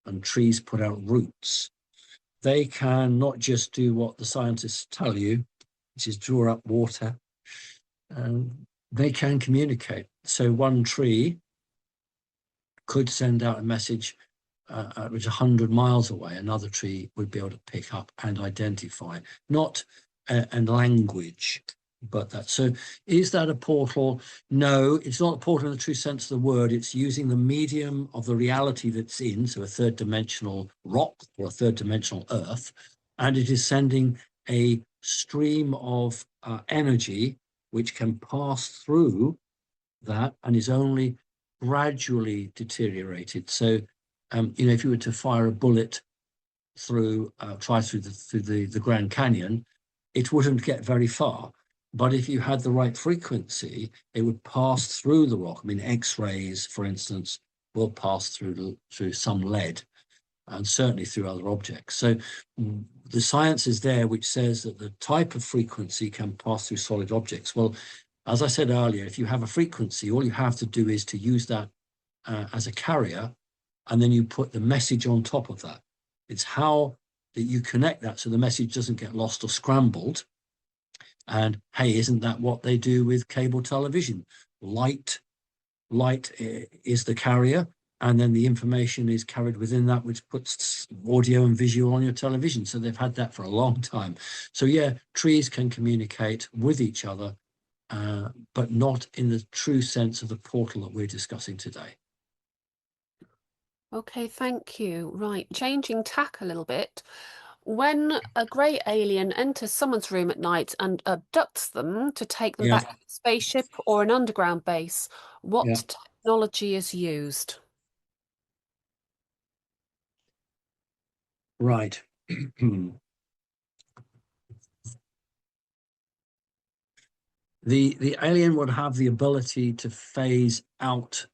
and trees put out roots, they can not just do what the scientists tell you, which is draw up water, they can communicate. So one tree could send out a message which 100 miles away, another tree would be able to pick up and identify, not a language, but that. So is that a portal? No, it's not a portal in the true sense of the word. It's using the medium of the reality that's in, so a third dimensional rock or a third dimensional earth, and it is sending a stream of energy which can pass through that and is only gradually deteriorated. So if you were to fire a bullet through the Grand Canyon, it wouldn't get very far. But if you had the right frequency, it would pass through the rock. I mean, X-rays, for instance, will pass through some lead and certainly through other objects. So the science is there, which says that the type of frequency can pass through solid objects. Well, as I said earlier, if you have a frequency, all you have to do is to use that as a carrier, and then you put the message on top of that. It's how that you connect that so the message doesn't get lost or scrambled. And hey, isn't that what they do with cable television? Light is the carrier, and then the information is carried within that, which puts audio and visual on your television. So they've had that for a long time. So yeah, trees can communicate with each other, but not in the true sense of the portal that we're discussing today. Okay, thank you. Right, changing tack a little bit. When a grey alien enters someone's room at night and abducts them to take them Yeah, back to a spaceship or an underground base, what yeah, technology is used? right. The alien would have the ability to phase out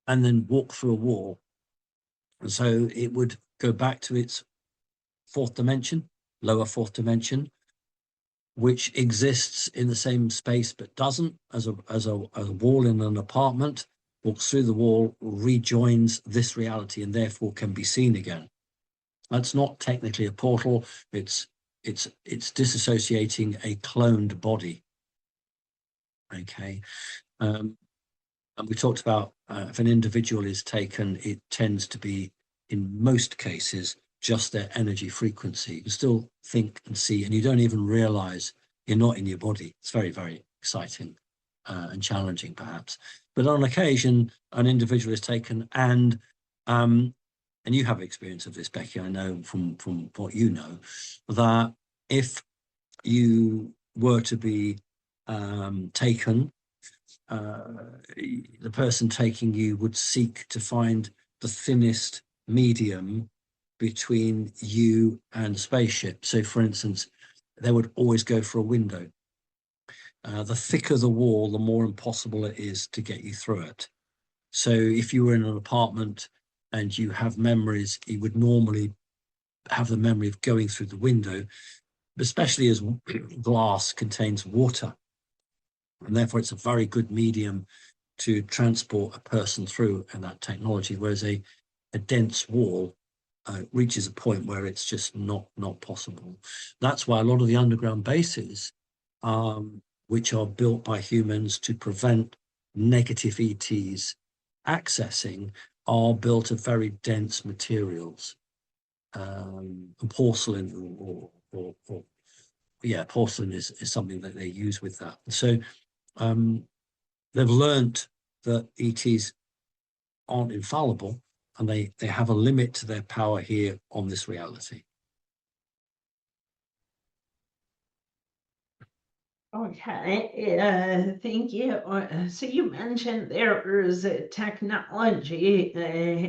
and then walk through a wall. And so it would go back to its fourth dimension, lower fourth dimension, which exists in the same space but doesn't, as a wall in an apartment, walks through the wall, rejoins this reality, and therefore can be seen again. That's not technically a portal. It's disassociating a cloned body. Okay. And we talked about if an individual is taken, it tends to be, in most cases, just their energy frequency. You still think and see, and you don't even realize you're not in your body. It's very, very exciting and challenging, perhaps. But on occasion, an individual is taken, and you have experience of this, Becky, I know from what you know, that if you were to be taken, the person taking you would seek to find the thinnest medium between you and the spaceship. So, for instance, they would always go for a window. The thicker the wall, the more impossible it is to get you through it. So if you were in an apartment and you have memories, you would normally have the memory of going through the window, especially as glass contains water. And therefore, it's a very good medium to transport a person through in that technology, whereas a dense wall reaches a point where it's just not possible. That's why a lot of the underground bases, which are built by humans to prevent negative ETs accessing, are built of very dense materials. Porcelain or yeah, porcelain is something that they use with that. So they've learned that ETs aren't infallible, and they have a limit to their power here on this reality. Okay, thank you. So you mentioned there is a technology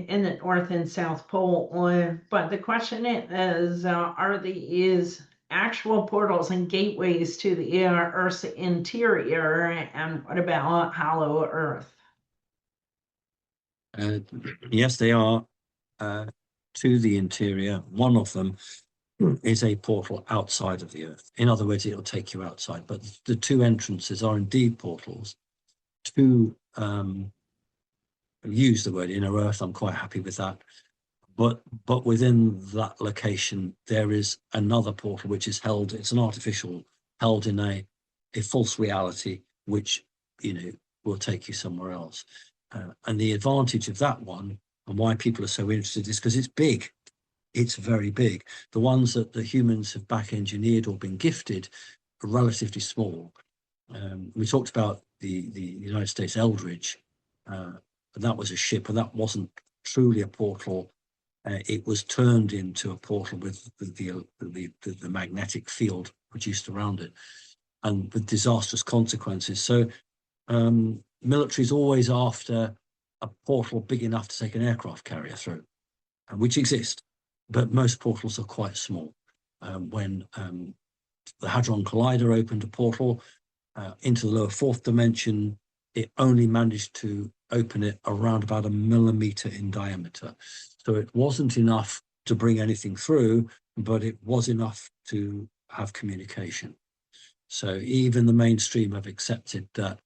in the North and South Pole, but the question is, are these actual portals and gateways to the Earth's interior, and what about hollow Earth? Yes, they are to the interior. One of them is a portal outside of the Earth. In other words, it'll take you outside. But the two entrances are indeed portals to use the word inner Earth. I'm quite happy with that. But within that location, there is another portal which is held. It's an artificial, held in a false reality, which will take you somewhere else. And the advantage of that one, and why people are so interested, is because it's big. It's very big. The ones that the humans have back engineered or been gifted are relatively small. We talked about the United States Eldridge. That was a ship, and that wasn't truly a portal. It was turned into a portal with the magnetic field produced around it, and with disastrous consequences. So military is always after a portal big enough to take an aircraft carrier through, which exist, but most portals are quite small. When the Hadron Collider opened a portal into the lower fourth dimension, it only managed to open it around about 1 millimeter in diameter. So it wasn't enough to bring anything through, but it was enough to have communication. So even the mainstream have accepted that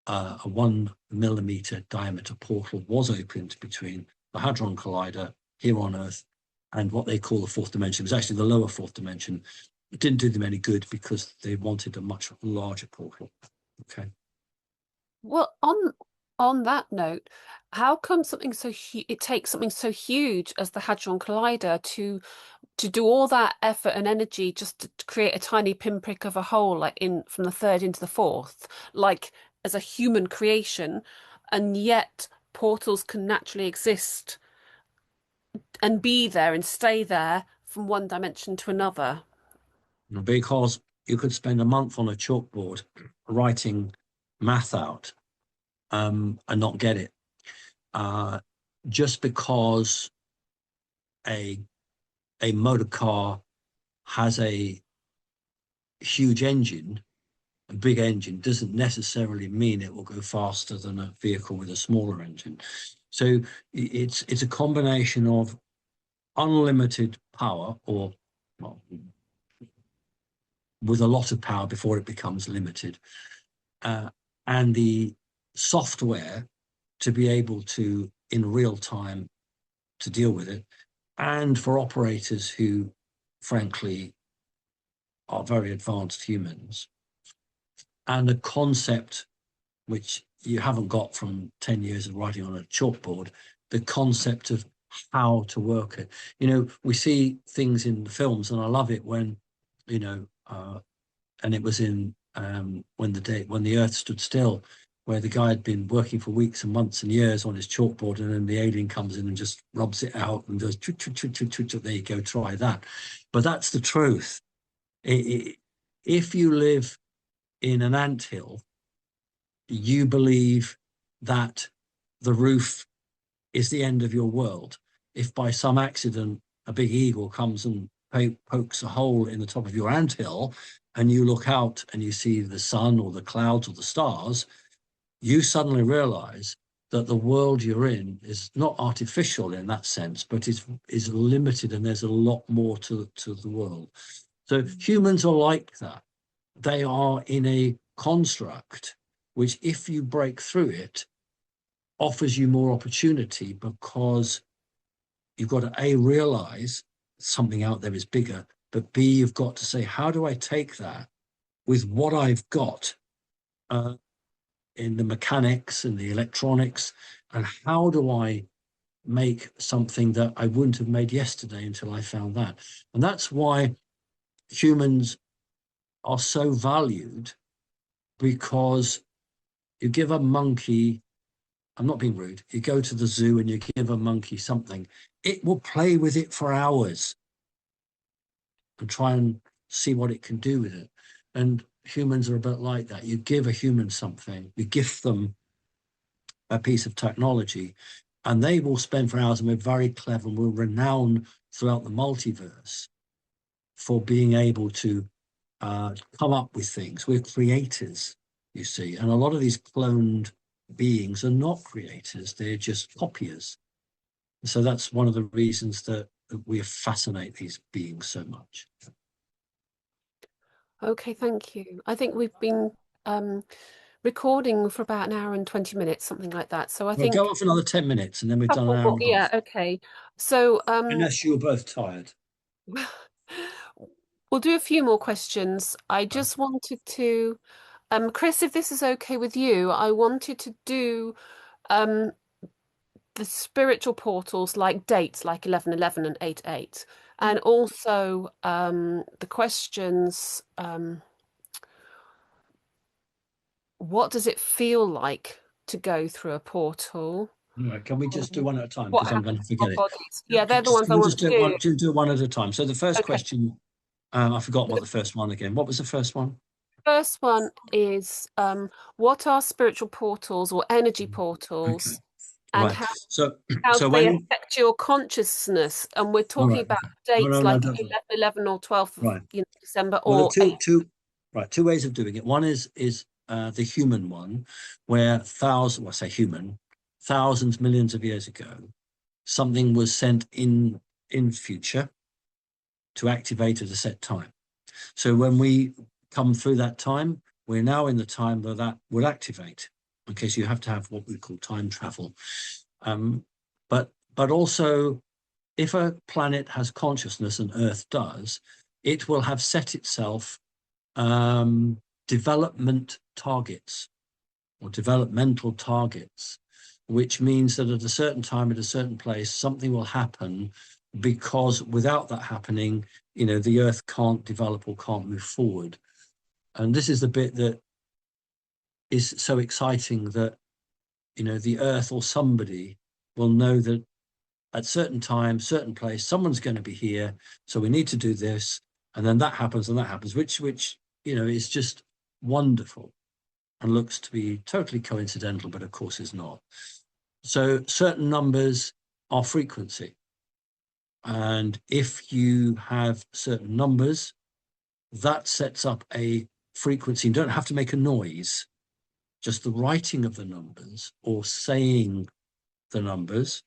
a 1 millimeter diameter portal was opened between the Hadron Collider here on Earth and what they call the fourth dimension. It was actually the lower fourth dimension. It didn't do them any good because they wanted a much larger portal. Okay. Well, on that note, how come it takes something so huge as the Hadron Collider to do all that effort and energy just to create a tiny pinprick of a hole, like from the third into the fourth, like as a human creation, and yet portals can naturally exist and be there and stay there from one dimension to another? Because you could spend a month on a chalkboard writing math out and not get it. Just because a motor car has a huge engine, a big engine, doesn't necessarily mean it will go faster than a vehicle with a smaller engine. So it's a combination of unlimited power, or well, with a lot of power before it becomes limited, and the software to be able to, in real time, to deal with it, and for operators who, frankly, are very advanced humans, and a concept which you haven't got from 10 years of writing on a chalkboard, the concept of how to work it. You know, we see things in the films, and I love it when, you know, and it was in when the Earth stood still, where the guy had been working for weeks and months and years on his chalkboard, and then the alien comes in and just rubs it out and goes, there you go, try that. But that's the truth. If you live in an anthill, you believe that the roof is the end of your world. If by some accident a big eagle comes and pokes a hole in the top of your anthill, and you look out and you see the sun or the clouds or the stars, you suddenly realize that the world you're in is not artificial in that sense, but is limited, and there's a lot more to the world. So humans are like that. They are in a construct which, if you break through it, offers you more opportunity, because you've got to A, realize something out there is bigger, but B, you've got to say, how do I take that with what I've got in the mechanics and the electronics, and how do I make something that I wouldn't have made yesterday until I found that? And that's why humans are so valued, because you give a monkey, I'm not being rude, you go to the zoo and you give a monkey something, it will play with it for hours and try and see what it can do with it. And humans are a bit like that. You give a human something, you gift them a piece of technology, and they will spend for hours, and we're very clever, and we're renowned throughout the multiverse for being able to come up with things. We're creators, you see, and a lot of these cloned beings are not creators, they're just copiers. So that's one of the reasons that we fascinate these beings so much. Okay, thank you. I think we've been recording for about an hour and 20 minutes, something like that. So I We'll think go on for another 10 minutes, and then we've done an hour and a half. yeah, okay. So Unless you're both tired. we'll do a few more questions. I just wanted to, Chris, if this is okay with you, I wanted to do the spiritual portals, like dates like 1111 and 88, and also the questions, what does it feel like to go through a portal? Right, can we just do one at a time, What because I'm going to happens to forget our it. bodies? Yeah, they're the ones I We'll want just to do. do one at a time. So the first Okay. question, I forgot what the first one again. What was the first one? First one is what are spiritual portals or energy portals, Okay, and right. how So do they when, affect your consciousness? And we're all talking right, about okay. No, dates no, like no, 11/11 or 12th of right. December Well, or the two ways of doing it. One is the human one, where thousands, millions of years ago, something was sent in future to activate at a set time. So when we come through that time, we're now in the time where that will activate. Okay, so you have to have what we call time travel. But also, if a planet has consciousness, and Earth does, it will have set itself development targets or developmental targets, which means that at a certain time, at a certain place, something will happen, because without that happening, you know, the Earth can't develop or can't move forward. And this is the bit that is so exciting, that, you know, the Earth or somebody will know that at certain time, certain place, someone's going to be here, so we need to do this, and then that happens and that happens, which is just wonderful and looks to be totally coincidental, but of course is not. So certain numbers are frequency, and if you have certain numbers, that sets up a frequency. You don't have to make a noise, just the writing of the numbers or saying the numbers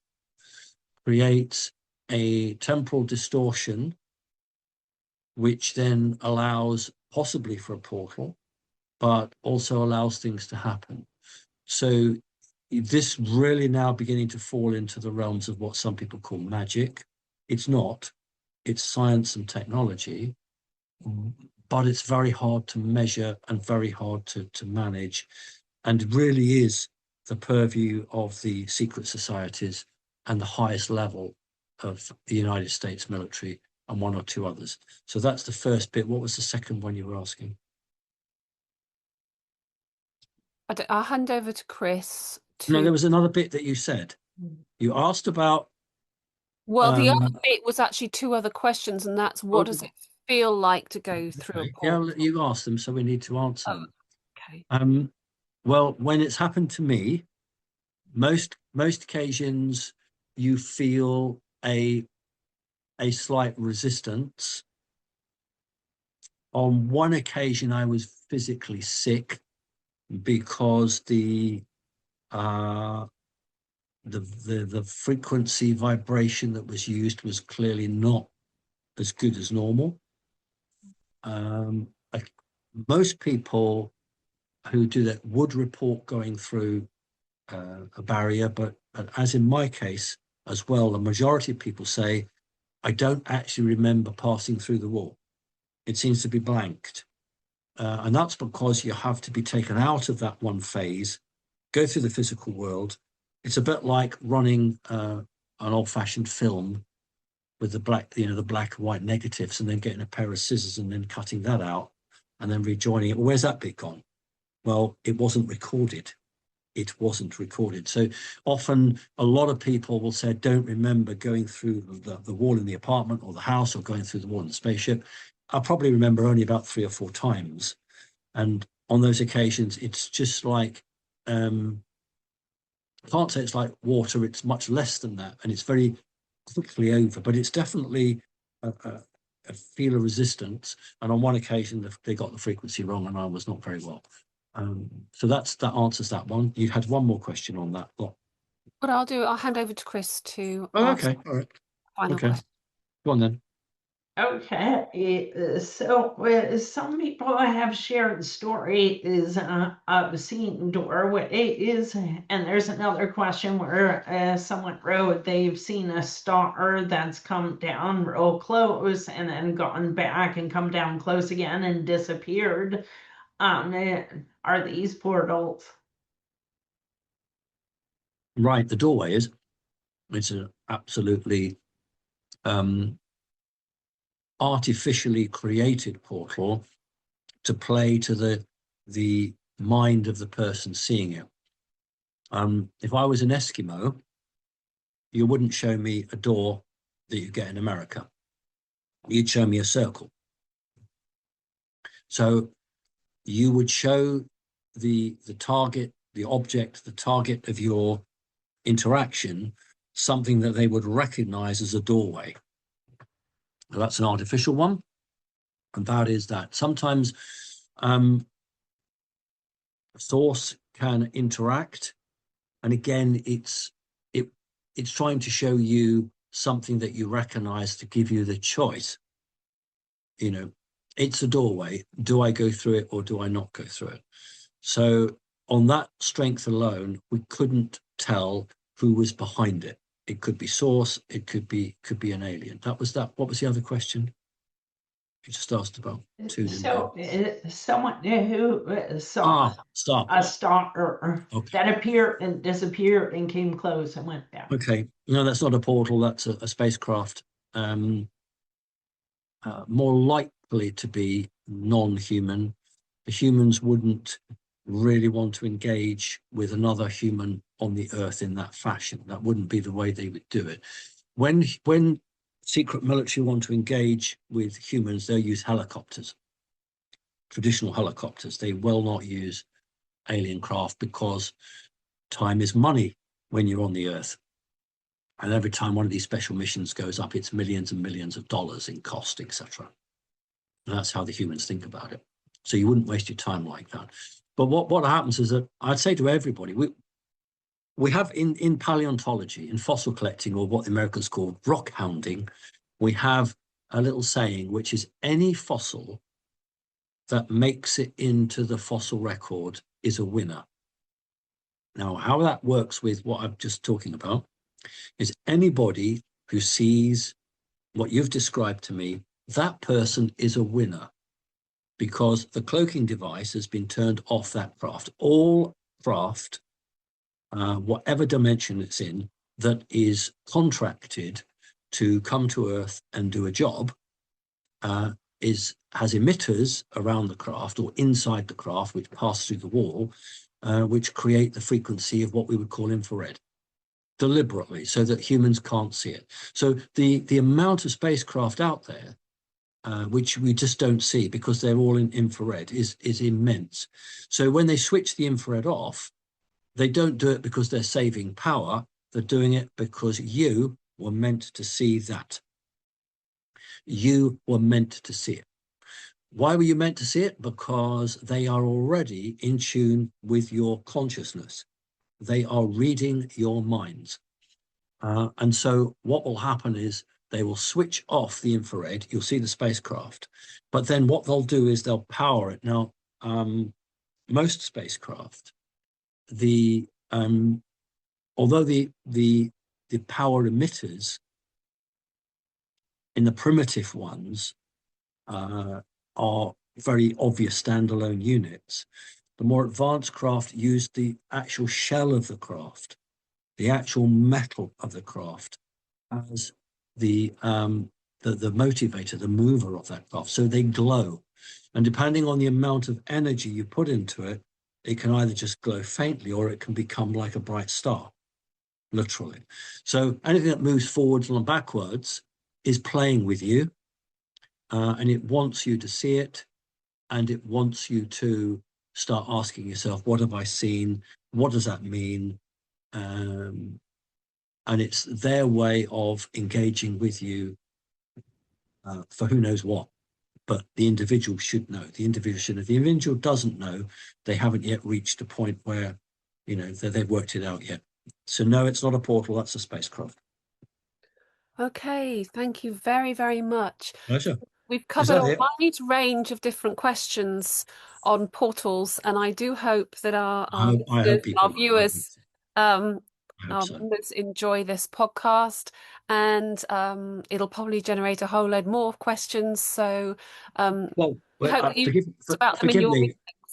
creates a temporal distortion, which then allows possibly for a portal, but also allows things to happen. So this really now beginning to fall into the realms of what some people call magic. It's not, it's science and technology, but it's very hard to measure and very hard to manage, and really is the purview of the secret societies and the highest level of the United States military and one or two others. So that's the first bit. What was the second one you were asking? I'll hand over to Chris. No, there was another bit that you said. You asked about. Well, the other bit was actually two other questions, and that's what does it feel like to go through a portal? Yeah, you asked them, so we need to answer them. Okay. Well, when it's happened to me, most occasions you feel a slight resistance. On one occasion, I was physically sick because the frequency vibration that was used was clearly not as good as normal. Most people who do that would report going through a barrier, but as in my case as well, the majority of people say, I don't actually remember passing through the wall. It seems to be blanked. And that's because you have to be taken out of that one phase, go through the physical world. It's a bit like running an old-fashioned film with the black and white negatives, and then getting a pair of scissors and then cutting that out and then rejoining it. Well, where's that bit gone? Well, it wasn't recorded. It wasn't recorded. So often a lot of people will say, don't remember going through the wall in the apartment or the house, or going through the wall in the spaceship. I'll probably remember only about 3 or 4 times. And on those occasions, it's just like, I can't say it's like water, it's much less than that. And it's very quickly over, but it's definitely a feel of resistance. And on one occasion, they got the frequency wrong and I was not very well. So that answers that one. You had one more question on that. What I'll hand over to Chris to okay, all right. Final question. Go on then. Okay, so some people have shared stories of seeing doorways, and there's another question where someone wrote they've seen a star that's come down real close and then gone back and come down close again and disappeared. Are these portals? Right, the doorway is. It's an absolutely artificially created portal to play to the mind of the person seeing it. If I was an Eskimo, you wouldn't show me a door that you get in America. You'd show me a circle. So you would show the target, the object, the target of your interaction, something that they would recognize as a doorway. Well, that's an artificial one, and that is that sometimes source can interact, and again, it's trying to show you something that you recognize to give you the choice. It's a doorway. Do I go through it or do I not go through it? So on that strength alone, we couldn't tell who was behind it. It could be source, it could be an alien. That was that. What was the other question? You just asked about two. So someone who saw a star that appeared and disappeared and came close and went down. Okay, no, that's not a portal. That's a spacecraft. More likely to be non-human. The humans wouldn't really want to engage with another human on the Earth in that fashion. That wouldn't be the way they would do it. when secret military want to engage with humans, they'll use helicopters, traditional helicopters. They will not use alien craft because time is money when you're on the Earth. And every time one of these special missions goes up, it's millions and millions of dollars in cost, etc. And that's how the humans think about it. So you wouldn't waste your time like that. But what happens is that I'd say to everybody, we have in paleontology, in fossil collecting, or what the Americans call rock hounding, we have a little saying, which is any fossil that makes it into the fossil record is a winner. Now, how that works with what I'm just talking about is anybody who sees what you've described to me, that person is a winner, because the cloaking device has been turned off that craft. All craft, whatever dimension it's in, that is contracted to come to Earth and do a job, has emitters around the craft or inside the craft, which pass through the wall, which create the frequency of what we would call infrared, deliberately, so that humans can't see it. So the amount of spacecraft out there, which we just don't see because they're all in infrared, is immense. So when they switch the infrared off, they don't do it because they're saving power. They're doing it because you were meant to see that. You were meant to see it. Why were you meant to see it? Because they are already in tune with your consciousness. They are reading your minds. And so what will happen is they will switch off the infrared. You'll see the spacecraft. But then what they'll do is they'll power it. Now, most spacecraft, although the power emitters in the primitive ones are very obvious standalone units, the more advanced craft use the actual shell of the craft, the actual metal of the craft, as the motivator, the mover of that craft. So they glow. And depending on the amount of energy you put into it, it can either just glow faintly or it can become like a bright star, literally. So anything that moves forwards and backwards is playing with you, and it wants you to see it, and it wants you to start asking yourself, what have I seen? What does that mean? And it's their way of engaging with you for who knows what. But the individual should know. The individual should know. If the individual doesn't know, they haven't yet reached a point where, you know, they've worked it out yet. So no, it's not a portal. That's a spacecraft. Okay, thank you very, very much. Pleasure. We've covered a wide range of different questions on portals, and I do hope that our viewers enjoy this podcast, and it'll probably generate a whole load more questions. So,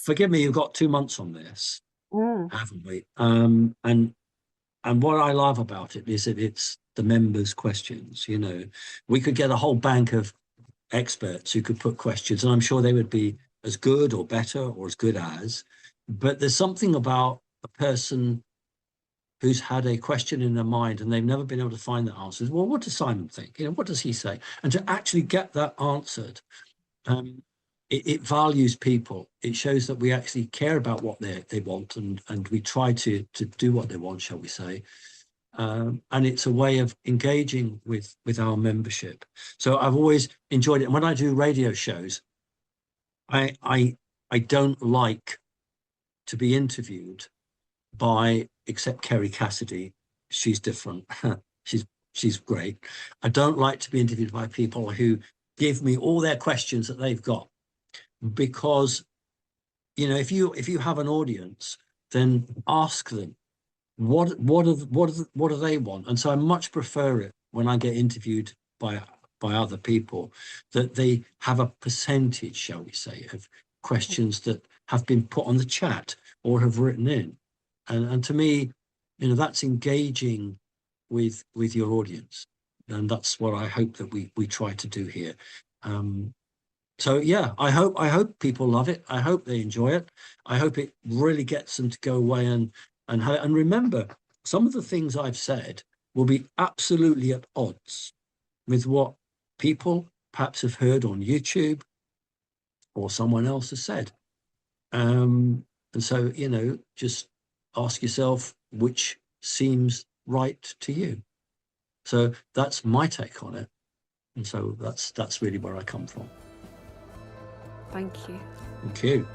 forgive me, you've got 2 months on this, haven't we? And what I love about it is that it's the members' questions. You know, we could get a whole bank of experts who could put questions, and I'm sure they would be as good or better or as good as, but there's something about a person who's had a question in their mind and they've never been able to find the answers. Well, what does Simon think? You know, what does he say? And to actually get that answered, it values people. It shows that we actually care about what they want, and we try to do what they want, shall we say. And it's a way of engaging with our membership. So I've always enjoyed it. And when I do radio shows, I don't like to be interviewed by, except Kerry Cassidy. She's different. she's great. I don't like to be interviewed by people who give me all their questions that they've got, because, you know, if you have an audience, then ask them what do they want. And so I much prefer it when I get interviewed by other people, that they have a percentage, shall we say, of questions that have been put on the chat or have written in. And to me, you know, that's engaging with your audience. And that's what I hope that we try to do here. So yeah, I hope people love it. I hope they enjoy it. I hope it really gets them to go away and remember some of the things I've said will be absolutely at odds with what people perhaps have heard on YouTube or someone else has said. And so, just ask yourself which seems right to you. So that's my take on it. And so that's really where I come from. Thank you. Thank you.